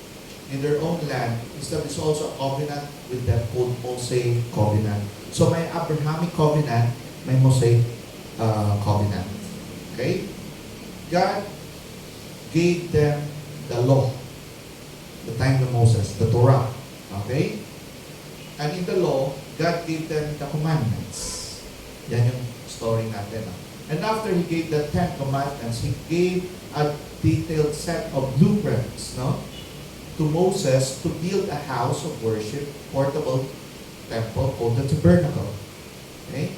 in their own land, established also a covenant with them called Mosaic covenant. So may Abrahamic covenant, may Mosaic covenant. Okay? God gave them the law, the time of Moses, the Torah. Okay? And in the law, God gave them the commandments. Yan yung story natin. And after He gave the 10 commandments, He gave a detailed set of blueprints, to Moses to build a house of worship, portable temple called the tabernacle. Okay?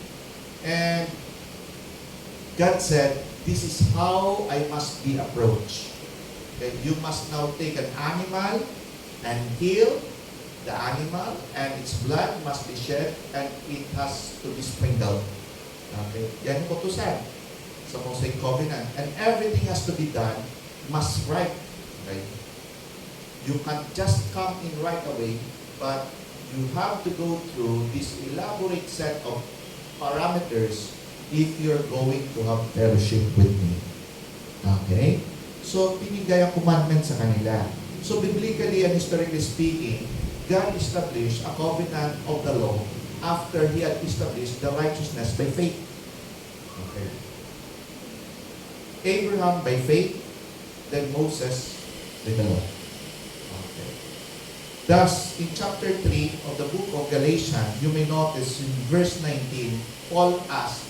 And God said, this is how I must be approached. Okay? You must now take an animal and kill the animal, and its blood must be shed, and it has to be sprinkled. Okay? Yan yung utusan sa Mosaic Covenant. And everything has to be done must right. Okay? You can't just come in right away, but you have to go through this elaborate set of parameters if you're going to have fellowship with me. Okay? So, pinigay ang commandment sa kanila. So, biblically and historically speaking, God established a covenant of the law after He had established the righteousness by faith. Okay. Abraham by faith, then Moses by the law. Okay. Thus, in chapter 3 of the book of Galatians, you may notice in verse 19, Paul asked,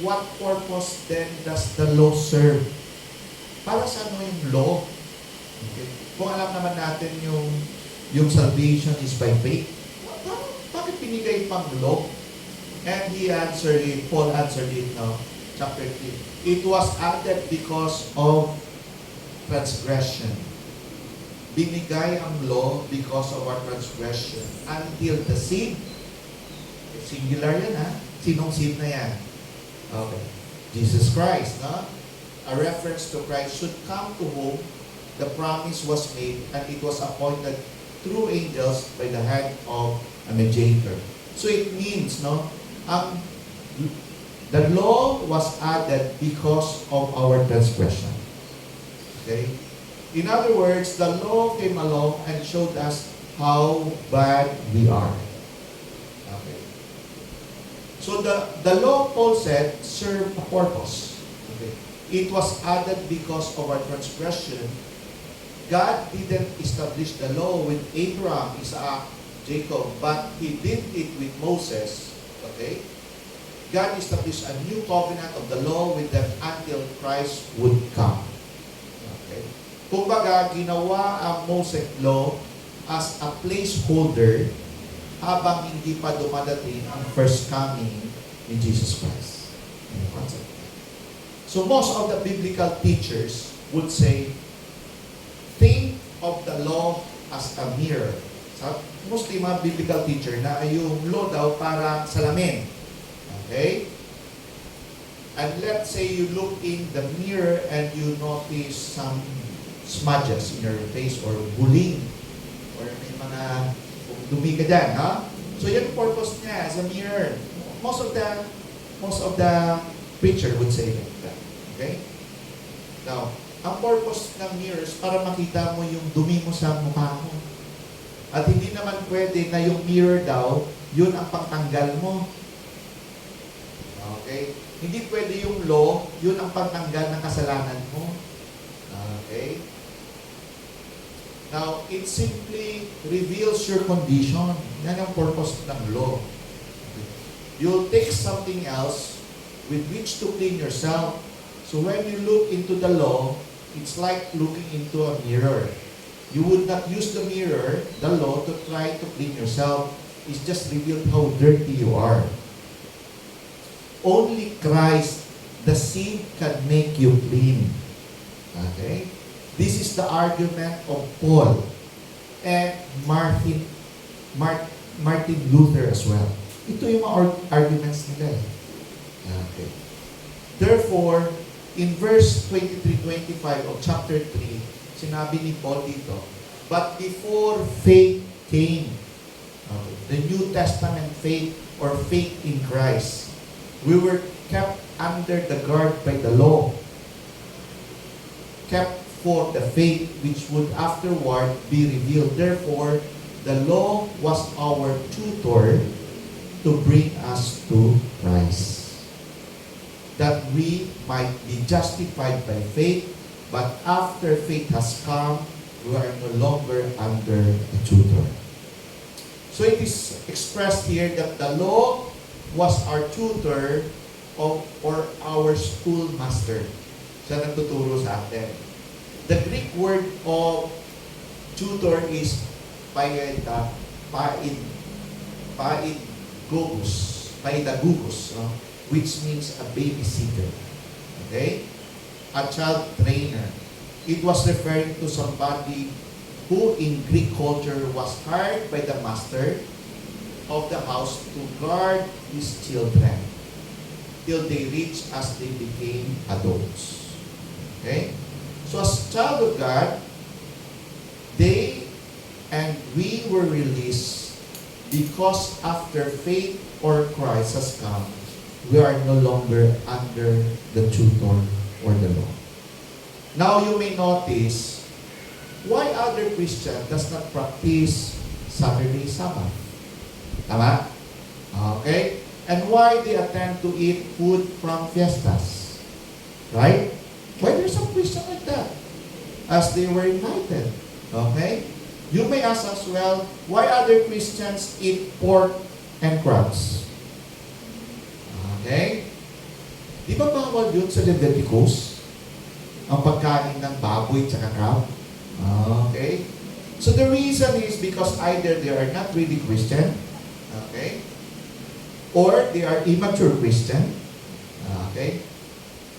what purpose then does the law serve? Para sa ano yung law? Okay. Kung alam naman natin yung salvation is by faith, bakit pinigay pang law? And he answered it, Paul answered it now, chapter 3. It was added because of transgression. Binigay ang law because of our transgression until the seed, singular yan ha, sinong seed na yan? Okay, Jesus Christ, a reference to Christ should come to whom the promise was made and it was appointed through angels by the hand of a mediator. So it means, the law was added because of our transgression. Okay? In other words, the law came along and showed us how bad we are. Okay? So the law, Paul said, served a purpose. Okay? It was added because of our transgression. God didn't establish the law with Abraham, Isaac, Jacob, but He did it with Moses. Okay? God established a new covenant of the law with them until Christ would come. Okay? Kumbaga, ginawa ang Mosaic law as a placeholder habang hindi pa dumadating ang first coming ni Jesus Christ. Yung concept. So most of the biblical teachers would say, think of the law as a mirror. So, mostly mga biblical teacher na yung law daw para salamin. Okay? And let's say you look in the mirror and you notice some smudges in your face or buling or may mga dumi ka dyan, ha? So yan purpose niya as a mirror. Most of the preacher would say that. Okay? Now, ang purpose ng mirrors para makita mo yung dumi mo sa mukha mo. At hindi naman pwede na yung mirror daw, yun ang pangtanggal mo. Okay? Hindi pwede yung law, yun ang pangtanggal ng kasalanan mo. Okay? Now, it simply reveals your condition. Yan ang purpose ng law. You'll take something else with which to clean yourself. So when you look into the law, it's like looking into a mirror. You would not use the mirror, the law, to try to clean yourself. It's just revealed how dirty you are. Only Christ, the seed, can make you clean. Okay? This is the argument of Paul and Martin Luther as well. Ito yung mga arguments nila. Okay. Therefore, in verse 23-25 of chapter 3, sinabi ni Paul dito, but before faith came, the New Testament faith or faith in Christ, we were kept under the guard by the law, kept for the faith which would afterward be revealed. Therefore, the law was our tutor to bring us to Christ, that we might be justified by faith. But after faith has come, we are no longer under a tutor. So it is expressed here that the law was our tutor or our schoolmaster. Siya nagtuturo sa atin. The Greek word of tutor is paidagogos, which means a babysitter. Okay? A child trainer. It was referring to somebody who in Greek culture was hired by the master of the house to guard his children till they reached as they became adults. Okay? So as child of God, they and we were released because after faith or Christ has come, we are no longer under the tutor or the law. Now you may notice why other Christian does not practice Saturday Sabbath. Tama? Okay? And why they attend to eat food from fiestas. Right? Why there's some Christian like that? As they were invited. Okay? You may ask as well, why other Christians eat pork and crabs? Okay? Di ba bawal yun sa Leviticus? Ang pagkain ng baboy at crab? Okay? So the reason is because either they are not really Christian, okay? Or they are immature Christian, okay?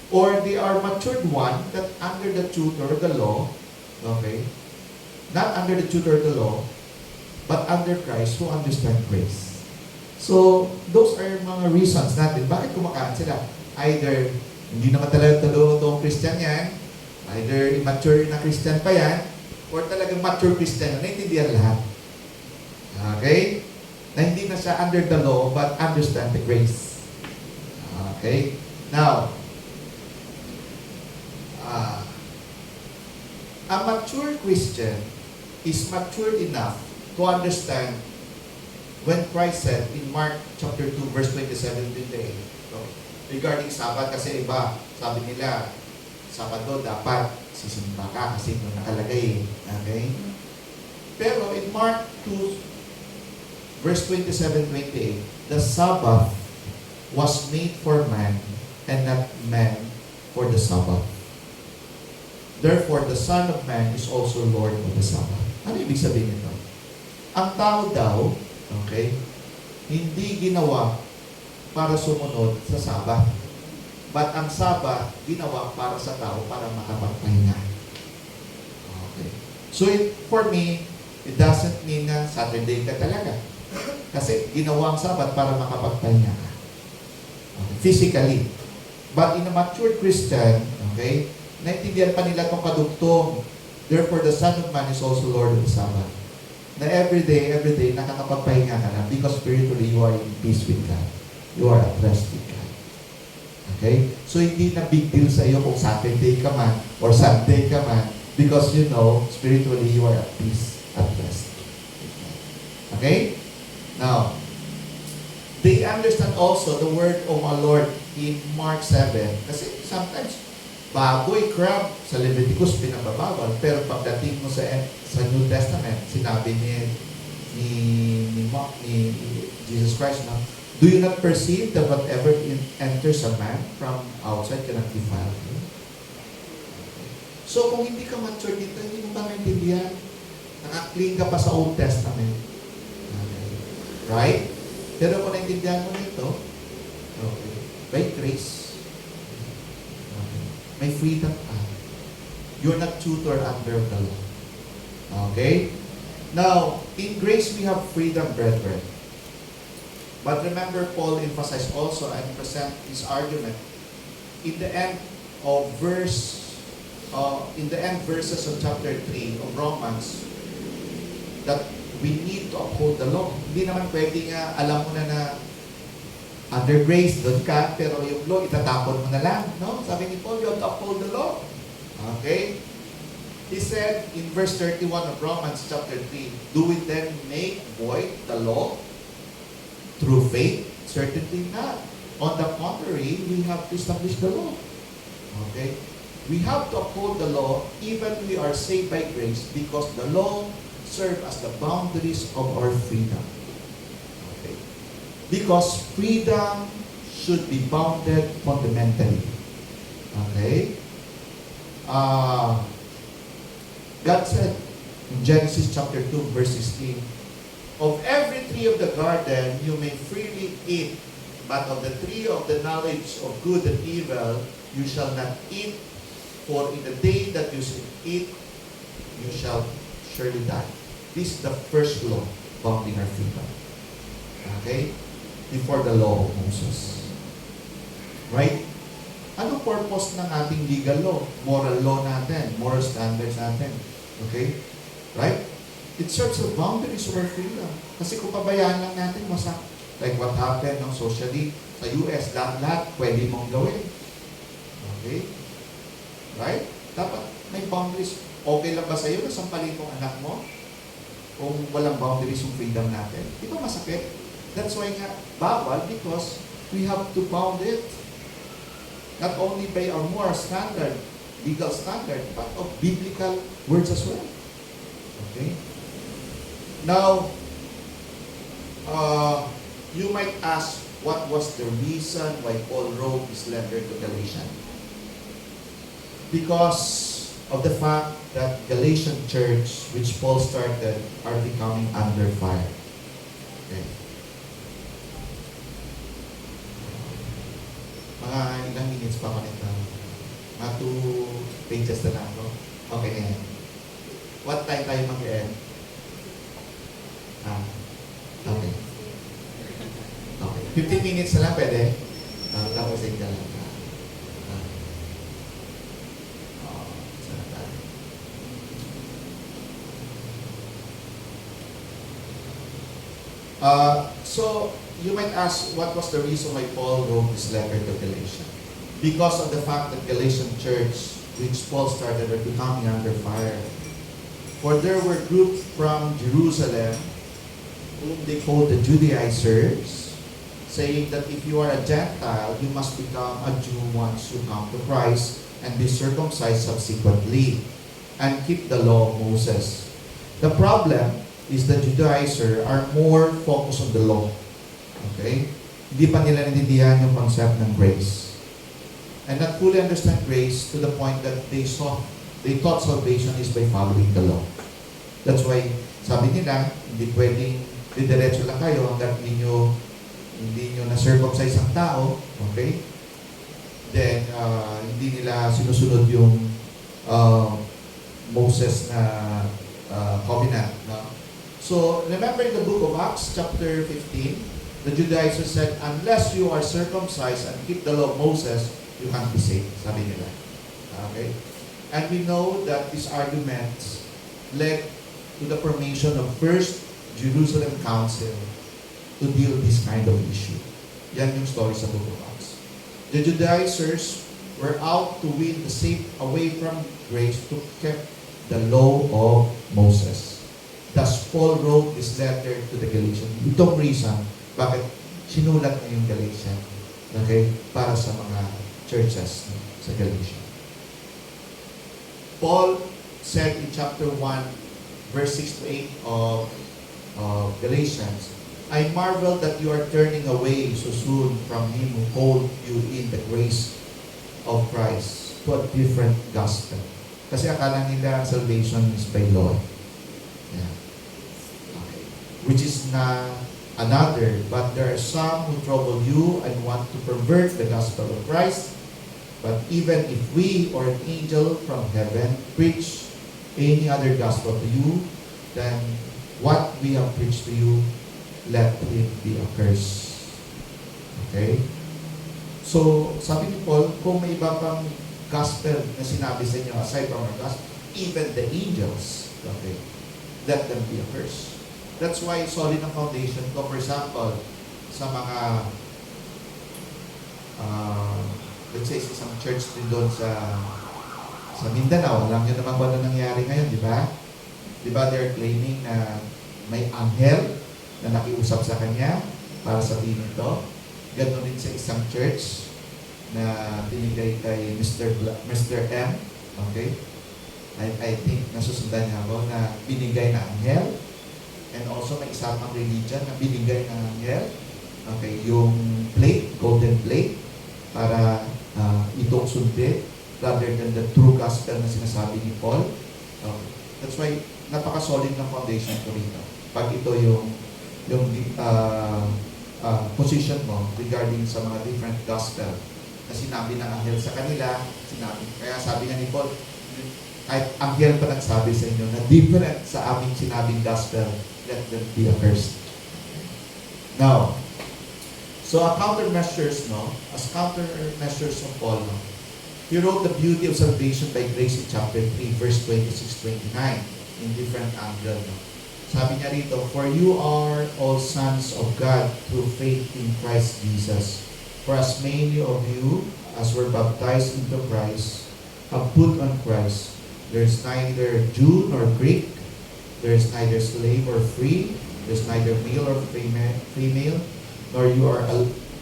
Or they are matured one that under the tutor of the law, okay? Not under the tutor of the law, but under Christ who understand grace. So, those are mga reasons natin. Bakit kumakain sila? Either hindi naman talaga totoong Christian yan, either immature na Christian pa yan, or talagang mature Christian na naintindihan lahat. Okay? Na hindi na siya under the law, but understand the grace. Okay? Now, a mature Christian is matured enough to understand when Christ said in Mark chapter 2 verse 27-28, regarding Sabbath, kasi iba, sabi nila, Sabado dapat sisimba ka kasi ito nakalagay. Okay? Pero in Mark 2 verse 27-28, the Sabbath was made for man and not man for the Sabbath. Therefore, the Son of Man is also Lord of the Sabbath. Ano ibig sabihin nito? Ang tao daw, okay, hindi ginawa para sumunod sa Sabat. But ang Sabat, ginawa para sa tao para makapagpahinga. Okay. So for me, it doesn't mean na Saturday ka talaga. Kasi ginawa ang Sabat para makapagpahinga ka. Okay. Physically. But in a mature Christian, okay, naintindihan pa nila itong kadugtong. Therefore, the Son of Man is also Lord of the Sabbath. Na every day, nakakapagpahinga ka na because spiritually you are in peace with God. You are at rest with God. Okay? So, hindi na big deal sa iyo kung Saturday ka man or Sunday ka man because you know, spiritually you are at peace, at rest. Okay? Now, they understand also the word of our Lord in Mark 7. Kasi sometimes, baboy, crab, sa Leviticus pinababawal, pero pagdating mo sa New Testament, sinabi ni Jesus Christ, no? Do you not perceive that whatever enters a man from outside cannot defile him? So kung hindi ka mature dito, hindi mo ba maintindihan? Nakakling ka pa sa Old Testament. Okay. Right? Pero kung naintindihan mo nito, okay, by grace, may freedom ka. You're not tutor under the law. Okay? Now, in grace we have freedom, brethren. But remember, Paul emphasized also and present his argument in the end verses of chapter 3 of Romans that we need to uphold the law. Hindi naman pwede nga, alam mo na under grace, doon ka, pero yung law, itatapon mo na lang. No? Sabi ni Paul, you have to uphold the law. Okay? He said in verse 31 of Romans chapter 3, do we then make void the law through faith? Certainly not. On the contrary, we have to establish the law. Okay? We have to uphold the law even we are saved by grace because the law serves as the boundaries of our freedom. Because freedom should be bounded fundamentally. Okay? God said in Genesis chapter 2, verse 16, of every tree of the garden you may freely eat, but of the tree of the knowledge of good and evil you shall not eat, for in the day that you shall eat, you shall surely die. This is the first law bounding our freedom. Okay? Before the law of Moses. Right? Ano purpose ng ating legal law? Moral law natin, moral standards natin. Okay? Right? It serves the boundaries of our freedom. Kasi kung pabayaan lang natin, like what happened socially, sa US, lahat pwede mong gawin. Okay? Right? Dapat may boundaries. Okay lang ba sa iyo na sampalin mong anak mo? Kung walang boundaries yung freedom natin? Di ba masakit? That's why nga, bawal because we have to bound it. Not only by our moral standard, legal standard, but of biblical words as well. Okay? Now, you might ask, what was the reason why Paul wrote this letter to Galatians? Because of the fact that Galatian church, which Paul started, are becoming under fire. Okay. Mga ilang minutes pa kami na. Mga 2 pages na lang. No? Okay na yan. What time tayo mag-end? Okay. Okay. 15 minutes na lang pwede? Tapos ka lang. So, you might ask, what was the reason why Paul wrote this letter to Galatians? Because of the fact that Galatian church, which Paul started, were becoming under fire. For there were groups from Jerusalem, whom they called the Judaizers, saying that if you are a Gentile, you must become a Jew once you come to Christ and be circumcised subsequently and keep the law of Moses. The problem is the Judaizers are more focused on the law. Okay? Hindi pa nila naintindihan yung concept ng grace. And not fully understand grace to the point that they thought salvation is by following the law. That's why, sabi nila, hindi pwedeng didiretso lang kayo hanggang ninyo hindi nyo na-circumcise ang tao, okay? Then, hindi nila sinusunod yung Moses na covenant. No? So, remember in the book of Acts, chapter 15, the Judaizers said, unless you are circumcised and keep the law of Moses, you can't be saved, sabi nila. Okay? And we know that these arguments led to the formation of First Jerusalem Council to deal with this kind of issue. Yan yung story sa book of Acts. The Judaizers were out to win the saint away from grace to keep the law of Moses. Thus, Paul wrote this letter to the Galatians. Itong reason bakit sinulat niya yung Galatians, okay, para sa mga churches sa Galatia. Paul said in chapter 1, verse 6 to 8 of Galatians, I marvel that you are turning away so soon from Him who called you in the grace of Christ to a different gospel. Kasi akala nila salvation is by law. Yeah. Okay. Which is na another, but there are some who trouble you and want to pervert the gospel of Christ. But even if we or an angel from heaven preach any other gospel to you, then what we have preached to you, let it be accursed. Okay? So, sabi ni Paul, kung may iba pang gospel na sinabi sa inyo, aside from our gospel, even the angels, okay, let them be accursed. That's why solid ang foundation ko. For example, sa mga let's say sa isang church din doon sa Mindanao, alam nyo naman kung ano nangyari ngayon, di ba? Di ba they're claiming na may anghel na nakiusap sa kanya para sabihin ito. Ganoon din sa isang church na binigay kay Mr. M. Okay? I think nasusundan niya ako na binigay na anghel. And also may isa pang religion na binigay na anghel. Okay, yung plate, golden plate, para itong sundin rather than the true gospel na sinasabi ni Paul. That's why napaka-solid ng foundation ko rito. Pag ito yung position mo regarding sa mga different gospel na sinabi ng anghel sa kanila, kaya sabi nga ni Paul, kahit anghel pa nagsabi sa inyo na different sa aming sinabing gospel, let them be accursed. Now, so as countermeasures of Paul, he wrote the beauty of salvation by grace in chapter 3, verse 26-29 in different angle. Sabi niya rito, for you are all sons of God through faith in Christ Jesus. For as many of you as were baptized into Christ have put on Christ. There is neither Jew nor Greek. There is neither slave or free. There is neither male or female. Nor you are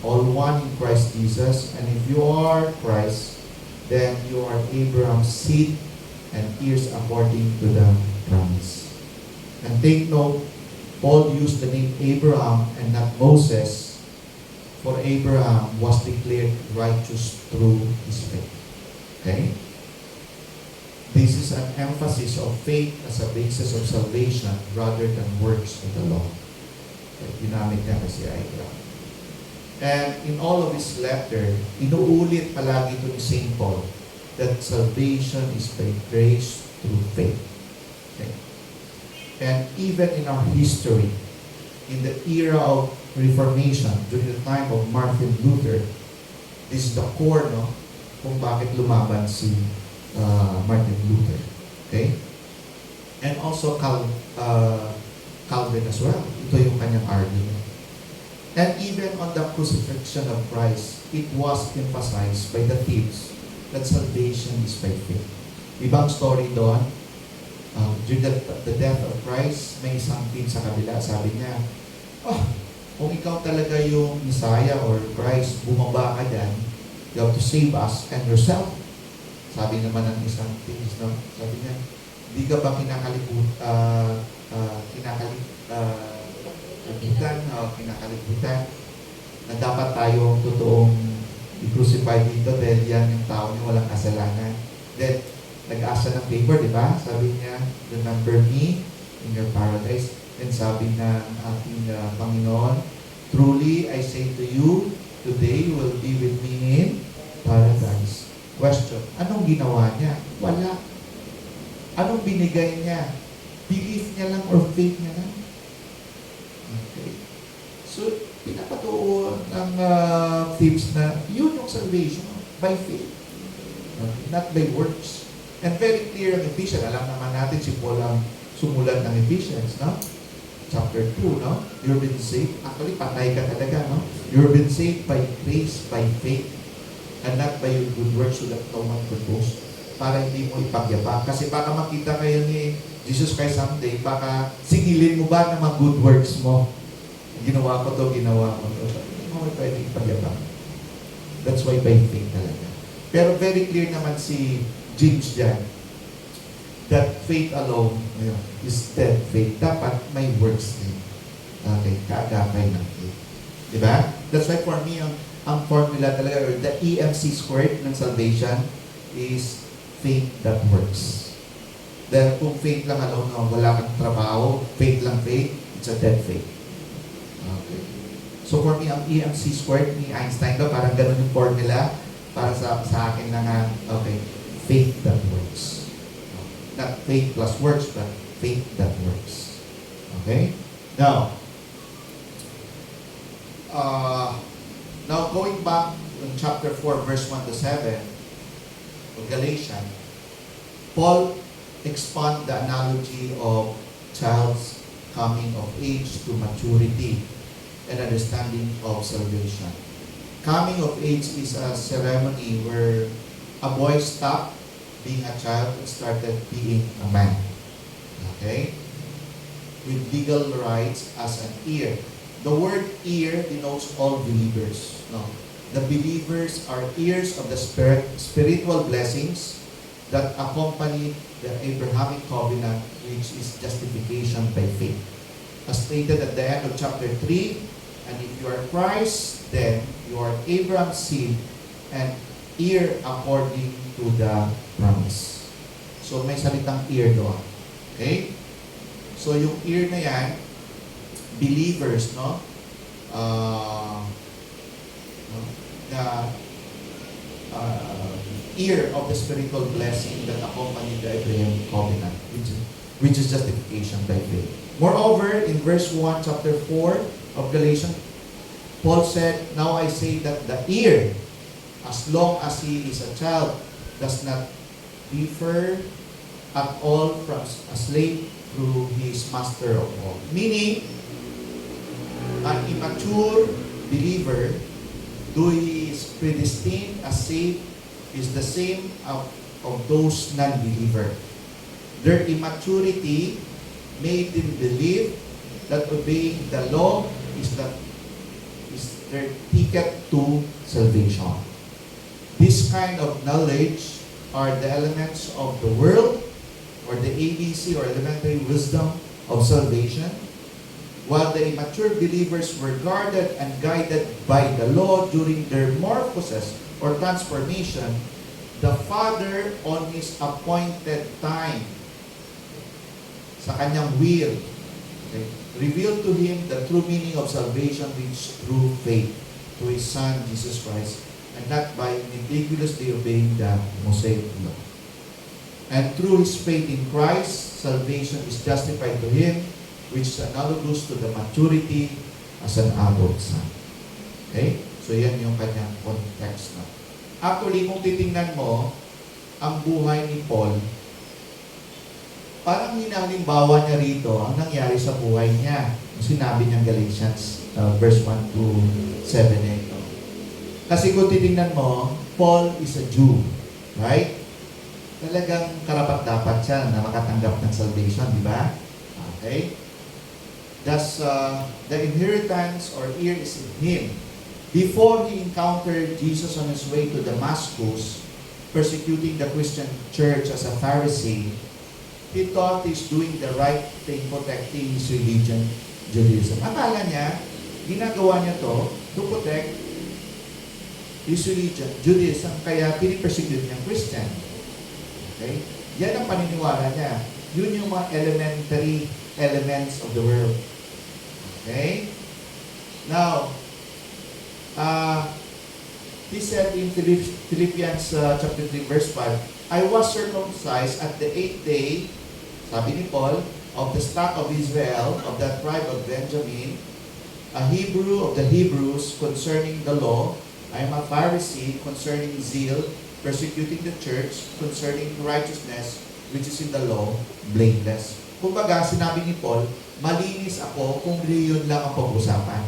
all one in Christ Jesus. And if you are Christ, then you are Abraham's seed and heirs according to the promise. And take note, Paul used the name Abraham and not Moses, for Abraham was declared righteous through his faith. Okay? This is an emphasis of faith as a basis of salvation rather than works of the law. Okay, ginamit niya kasi Abraham. And in all of his letter, inuulit palagi ito ni St. Paul that salvation is by grace through faith. Okay? And even in our history, in the era of Reformation, during the time of Martin Luther, this is the core, no, kung bakit lumaban si Martin Luther. Okay? And also Calvin as well. Ito yung kanyang argument. And even on the crucifixion of Christ, it was emphasized by the thieves that salvation is by faith. Ibang story doon, during the death of Christ, may isang thief sa kabila, sabi niya, kung ikaw talaga yung Messiah or Christ, bumaba ka dyan, you have to save us and yourself. Sabi naman ng isang thief, no? Sabi niya, di ka ba kinakalibutan na dapat tayong totoong i-crucify dito dahil yan yung tao niya walang kasalanan. Then, nag-asa ng favor, di ba? Sabi niya, remember me in your paradise. Then sabi ng ating Panginoon, to Truly, I say to you, today you will be with me in paradise. Question, anong ginawa niya? Wala. Anong binigay niya? Belief niya lang or faith niya lang? Okay. So, pinapatuo ng tips na yun yung salvation by faith. Not by works. And very clear ang Ephesians. Alam naman natin si Paul ang sumulat ng Ephesians, no? Chapter 2, no? You've been saved. Actually, patay ka talaga, no? You've been saved by grace, by faith, and not by your good works so that no one could boast. Para hindi mo ipagyabang. Kasi baka makita kayo ni Jesus Christ someday, baka singilin mo ba ng mga good works mo? Ginawa ko to, ginawa ko to. Hindi mo pwede ipagyabang. That's why by faith talaga. Pero very clear naman si James dyan, that faith alone is dead faith. Dapat may works din. Okay, kaagapay ng faith. Diba? That's why for me, ang formula talaga, or the EMC squared ng salvation is faith that works. Dahil kung faith lang alone, wala kang trabaho, faith lang faith, it's a dead faith. Okay. So for me, ang EMC squared ni Einstein, parang ganun yung formula para sa akin na nga, okay, faith that works. Not faith plus works, but faith that works. Okay? Now going back in chapter 4, verse 1 to 7 of Galatians, Paul expand the analogy of child's coming of age to maturity and understanding of salvation. Coming of age is a ceremony where a boy stopped being a child and started being a man. Okay? With legal rights as an heir. The word heir denotes all believers. No? The believers are heirs of the spiritual blessings that accompany the Abrahamic covenant, which is justification by faith. As stated at the end of chapter 3, and if you are Christ, then you are Abraham's seed and heir according to the promise. So may salitang heir doon. Okay? So yung heir na yan, believers, no? Heir of the spiritual blessing that accompany the Abrahamic covenant, which is justification by faith. Moreover, in verse 1, chapter 4 of Galatians, Paul said, "Now I say that the heir, as long as he is a child, does not differ at all from a slave through his master of all." Meaning, an immature believer, though he is predestined as saved, is the same of those non-believer. Their immaturity made them believe that obeying the law is their ticket to salvation. This kind of knowledge are the elements of the world, or the ABC, or elementary wisdom of salvation, while the immature believers were guarded and guided by the law during their morphosis or transformation. The Father on His appointed time, sa kanyang will, okay, revealed to him the true meaning of salvation, which through faith to His Son, Jesus Christ, and not by meticulously obeying the Mosaic law. And through his faith in Christ, salvation is justified to him, which is analogous to the maturity as an adult son. Okay? So yan yung kanyang context na. Actually, kung titingnan mo, ang buhay ni Paul, parang hinalimbawa niya rito ang nangyari sa buhay niya. Sinabi niyang Galatians verse 1 to 7. Kasi kung titingnan mo, Paul is a Jew. Right? Talagang karapat-dapat siya na makatanggap ng salvation, di ba? Okay? Thus, the inheritance or heir is in him. Before he encountered Jesus on his way to Damascus, persecuting the Christian church as a Pharisee, he thought he's doing the right thing, protecting his religion, Judaism. Akala niya, ginagawa niya to protect his religion, Judaism, kaya pinipersecute niyang Christian. Okay? Yan ang paniniwala niya. Yun yung mga elementary elements of the world. Okay? Now, he said in Philippians chapter 3 verse 5, I was circumcised at the 8th day, sabi ni Paul, of the stock of Israel, of the tribe of Benjamin, a Hebrew of the Hebrews concerning the law. I am a Pharisee concerning zeal, persecuting the church, concerning righteousness, which is in the law, blameless. Kumbaga, sinabi ni Paul, malinis ako kung yun lang ang pag-usapan.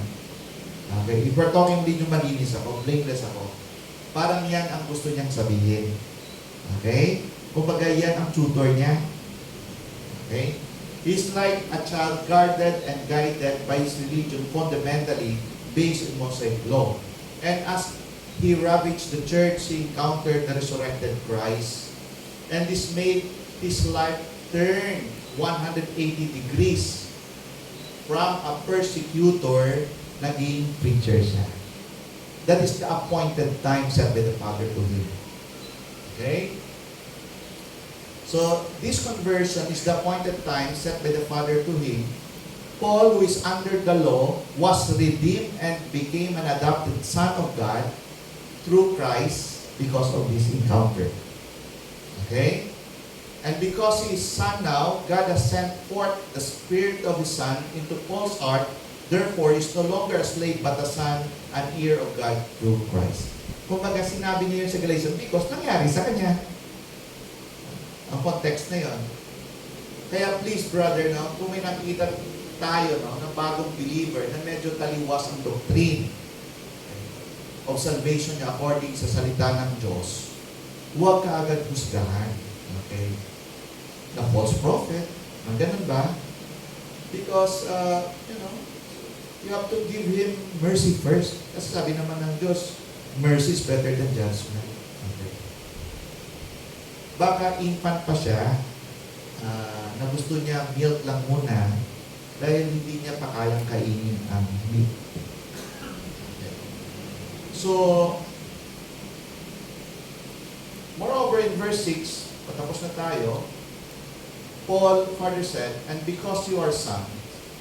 Okay? If we're talking din yung malinis ako, blameless ako, parang yan ang gusto niyang sabihin. Okay? Kumbaga, yan ang tutor niya. Okay? He's like a child guarded and guided by his religion fundamentally based on Mosaic law. And as he ravaged the church, he encountered the resurrected Christ. And this made his life turn 180 degrees. From a persecutor, naging preacher siya. That is the appointed time set by the Father to him. Okay? So, this conversion is the appointed time set by the Father to him. Paul, who is under the law, was redeemed and became an adopted son of God through Christ because of this encounter. Okay? And because he is son now, God has sent forth the Spirit of his Son into Paul's heart. Therefore, he is no longer a slave but a son, an heir of God through Christ. Kumbaga, sinabi niya yun sa Galatians because nangyari sa kanya. Ang context na yun. Kaya please, brother, no, kung may nakikita tayo no, ng bagong believer na medyo taliwas ang doctrine of salvation niya according sa salita ng Diyos, huwag ka agad husgahan. Okay? Na false prophet. Ganun ba? Because, you have to give him mercy first. Kasi sabi naman ng Diyos, mercy is better than judgment. Okay. Baka infant pa siya, na gusto niya milk lang muna dahil hindi niya pa kayang kainin ang meat. Okay. So, moreover in verse 6, patapos na tayo, Paul further said, and because you are sons,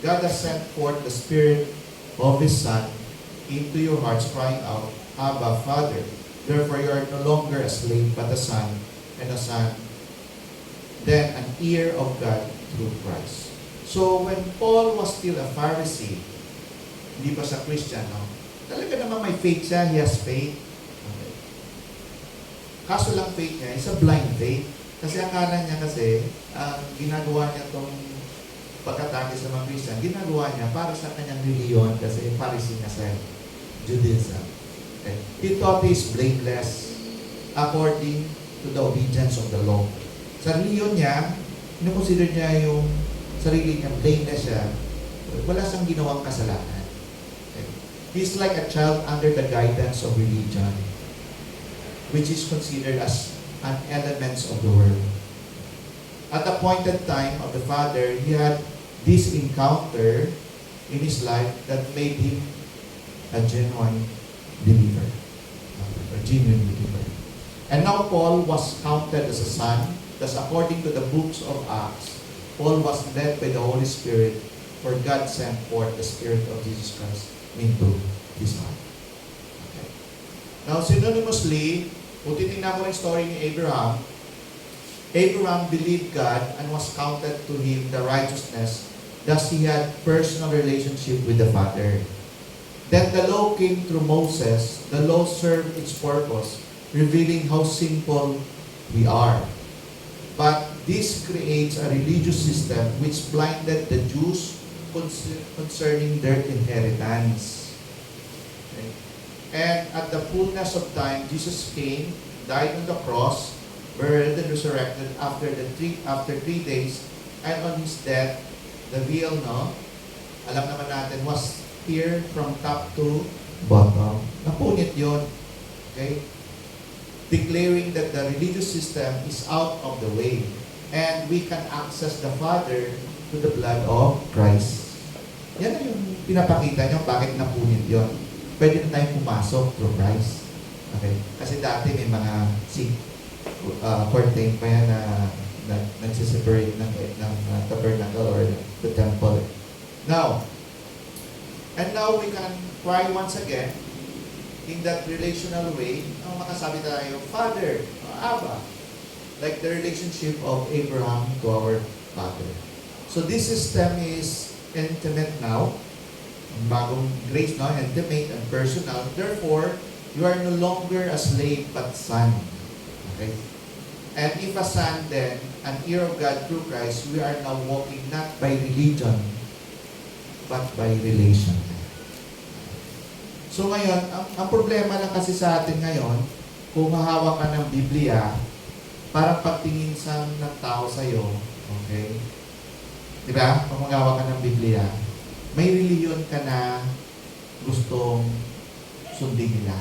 God has sent forth the Spirit of His Son into your hearts, crying out, Abba, Father. Therefore you are no longer a slave, but a son, and a son, then an heir of God through Christ. So when Paul was still a Pharisee, hindi pa sa Christian, no? Talaga naman may faith siya, he has faith. Okay. Kaso lang faith niya, is a blind faith. Kasi akala niya kasi, ginagawa niya itong pagkatake sa mga Christian, ginagawa niya para sa kanyang reliyon kasi Pharisee niya sa Judaism. Okay. He thought he is blameless according to the obedience of the law. Sa reliyon niya, consider niya yung sarili niya, blameless siya, wala siyang ginawang kasalanan. Okay. He's like a child under the guidance of religion, which is considered as an elements of the world. At the appointed time of the Father, he had this encounter in his life that made him a genuine believer. A genuine believer. And now Paul was counted as a son, thus according to the books of Acts, Paul was led by the Holy Spirit, for God sent forth the Spirit of Jesus Christ into his heart. Okay. Now, synonymously, kung titignan mo yung story ni Abraham, Abraham believed God and was counted to him the righteousness, thus he had personal relationship with the Father. Then the law came through Moses. The law served its purpose, revealing how sinful we are. But this creates a religious system which blinded the Jews concerning their inheritance. Okay. And at the fullness of time, Jesus came, died on the cross, buried and resurrected after 3 days, and on his death, the veil, alam naman natin, was here from top to bottom. Napunit yun. Okay? Declaring that the religious system is out of the way and we can access the Father to the blood of Christ. Yan na yung pinapakita nyo bakit napunit yun. Pwede na tayong pumasok through Christ. Okay? Kasi dati may mga curtain pa yan na nagsiseparate ng tabernacle or the temple. Now we can cry once again in that relational way, makasabi tayo, Father, Abba, like the relationship of Abraham to our father. So this system is intimate now. Bagong grace, no? Intimate and personal. Therefore, you are no longer a slave but son. Okay? And if a son, then an heir of God through Christ, we are now walking not by religion, but by relation. So ngayon, ang problema lang kasi sa atin ngayon, kung hahawak ka ng Biblia, parang pagtingin ng tao sa'yo, okay? Diba? Kung maghawak ka ng Biblia, may reliyon ka na gustong sundin nila.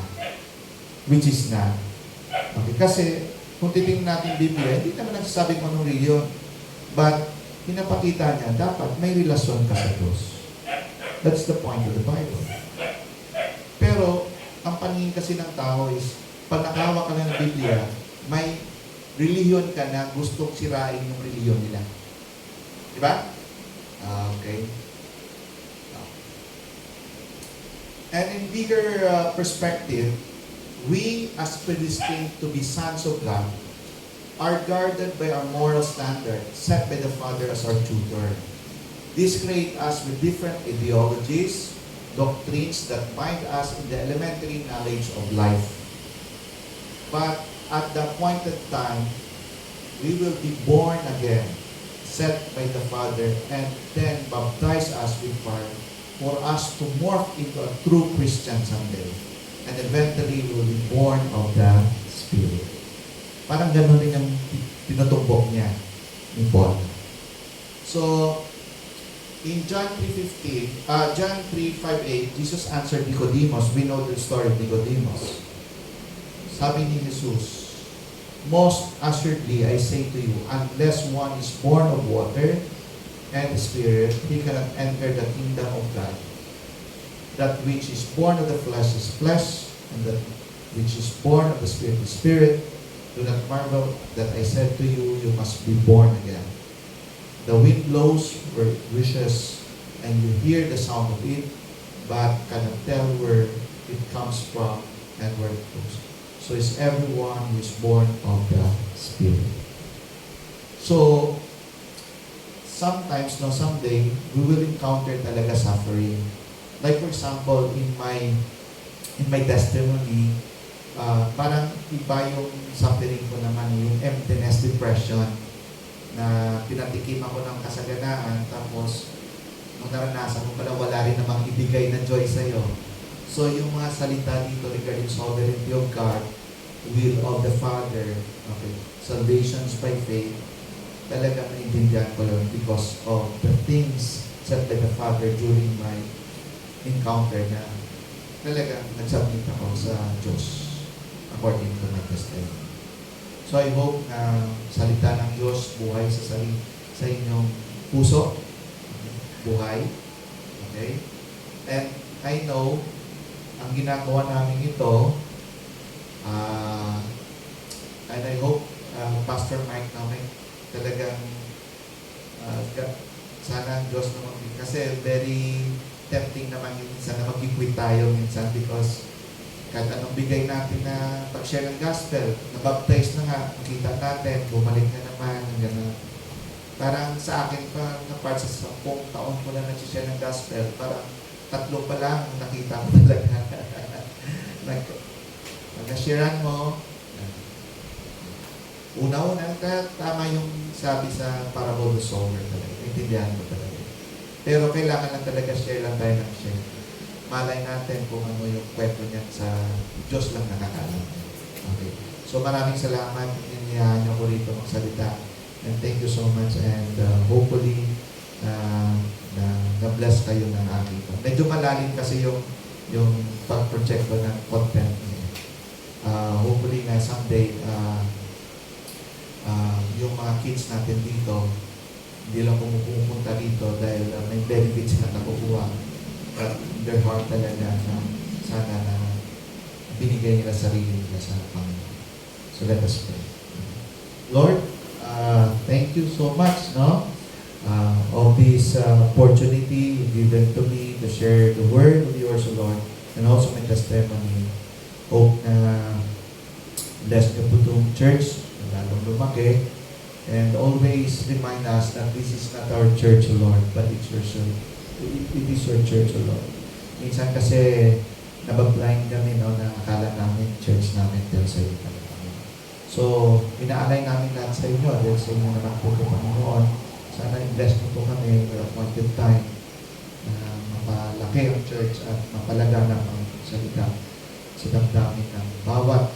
Which is not. Okay? Kasi, kung titingnan natin Biblia, hindi naman nagsasabi kung anong reliyon. But, pinapakita niya, dapat may relasyon ka sa Diyos. That's the point of the Bible. Pero, ang paningin kasi ng tao is, pag nakahawak ka ng Biblia, may reliyon ka na gustong sirain yung reliyon nila. Diba? Okay. And in bigger perspective, we as predestined to be sons of God are guarded by our moral standard set by the Father as our tutor. This creates us with different ideologies, doctrines that bind us in the elementary knowledge of life. But at the appointed time, we will be born again, set by the Father, and then baptize us with fire for us to morph into a true Christian someday. And eventually, we will be born of the Spirit. Parang ganun din ang tinutumbok niya ni Paul. So, in John 3:5-8, Jesus answered Nicodemus. We know the story of Nicodemus. Sabi ni Jesus, most assuredly, I say to you, unless one is born of water and the Spirit, he cannot enter the kingdom of God. That which is born of the flesh is flesh, and that which is born of the Spirit is spirit. Do not marvel that I said to you, you must be born again. The wind blows where it wishes, and you hear the sound of it, but cannot tell where it comes from and where it goes. So is everyone who is born of the Spirit. So, sometimes, someday, we will encounter talaga suffering. Like for example, in my testimony, parang iba yung suffering ko naman, yung emptiness, depression, na pinatikim ako ng kasaganaan, tapos nung naranasan mo pala, wala rin namang ibigay na joy sa'yo. So yung mga salita dito regarding sovereignty of God, will of the Father, okay, salvations by faith, talaga maintindihan ko lang because of the things said by the Father during my encounter na talagang nagsubmit ako sa Diyos according to my testimony. So I hope na salita ng Diyos buhay sa inyong puso, buhay, okay? And I know ang ginagawa namin ito, and I hope Pastor Mike namin talagang sana ang Diyos naman, kasi very tempting naman yung minsan na mag-quit tayo minsan because kahit anong bigay natin na pag-share ng gospel, na-baptize na nga, makita natin, bumalik na naman, gano'n. Parang sa akin pa, na part sa 10 taon ko na nag-share ng gospel, parang 3 pa lang nakita ko talaga. Nag-sharean mo, una-una, tama yung sabi sa parable of the sower talaga. Intindihan mo talaga. Pero kailangan lang talaga share lang tayo ng share. Malay natin kung ano yung kwento niya sa Diyos lang nakakaalam. Okay. So maraming salamat. Iniyahan niyo ko rito magsalita. And thank you so much. And hopefully, na-bless kayo ng aking ito. Medyo malalim kasi yung pag-project ko ng content niya. Hopefully na someday, yung mga kids natin dito, hindi lang pumupunta dito dahil may benefits na nakukuha. But their heart talaga na sana na binigay nila sarili nila sa Panginoon. So let us pray. Lord, thank you so much of this opportunity given to me opportunity to share the word of yours, O Lord, and also my testimony. Hope na bless niyo po itong church, na lalong lumaki, and always remind us that this is not our church, O Lord, but it's your church. It is your church, O Lord. Minsan kasi nabablind kami, no, na akala namin church namin dahil sa iyo. So, inaalay namin lahat sa inyo dahil sa inyo naman po ito, Panginoon. Sana i-bless mo po kami with appointed time na mapalaki ang church at mapalaganap ang salita sa damdamin ng bawat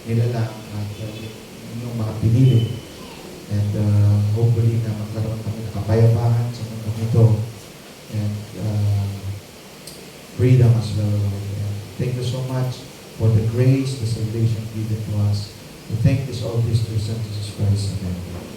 nilalang at inyong mga pinili. And hopefully na magkaroon kami ng kapayapaan sa mundong ito and freedom as well. And thank you so much for the grace, the salvation given to us. We thank this all this through Son Jesus Christ. Amen.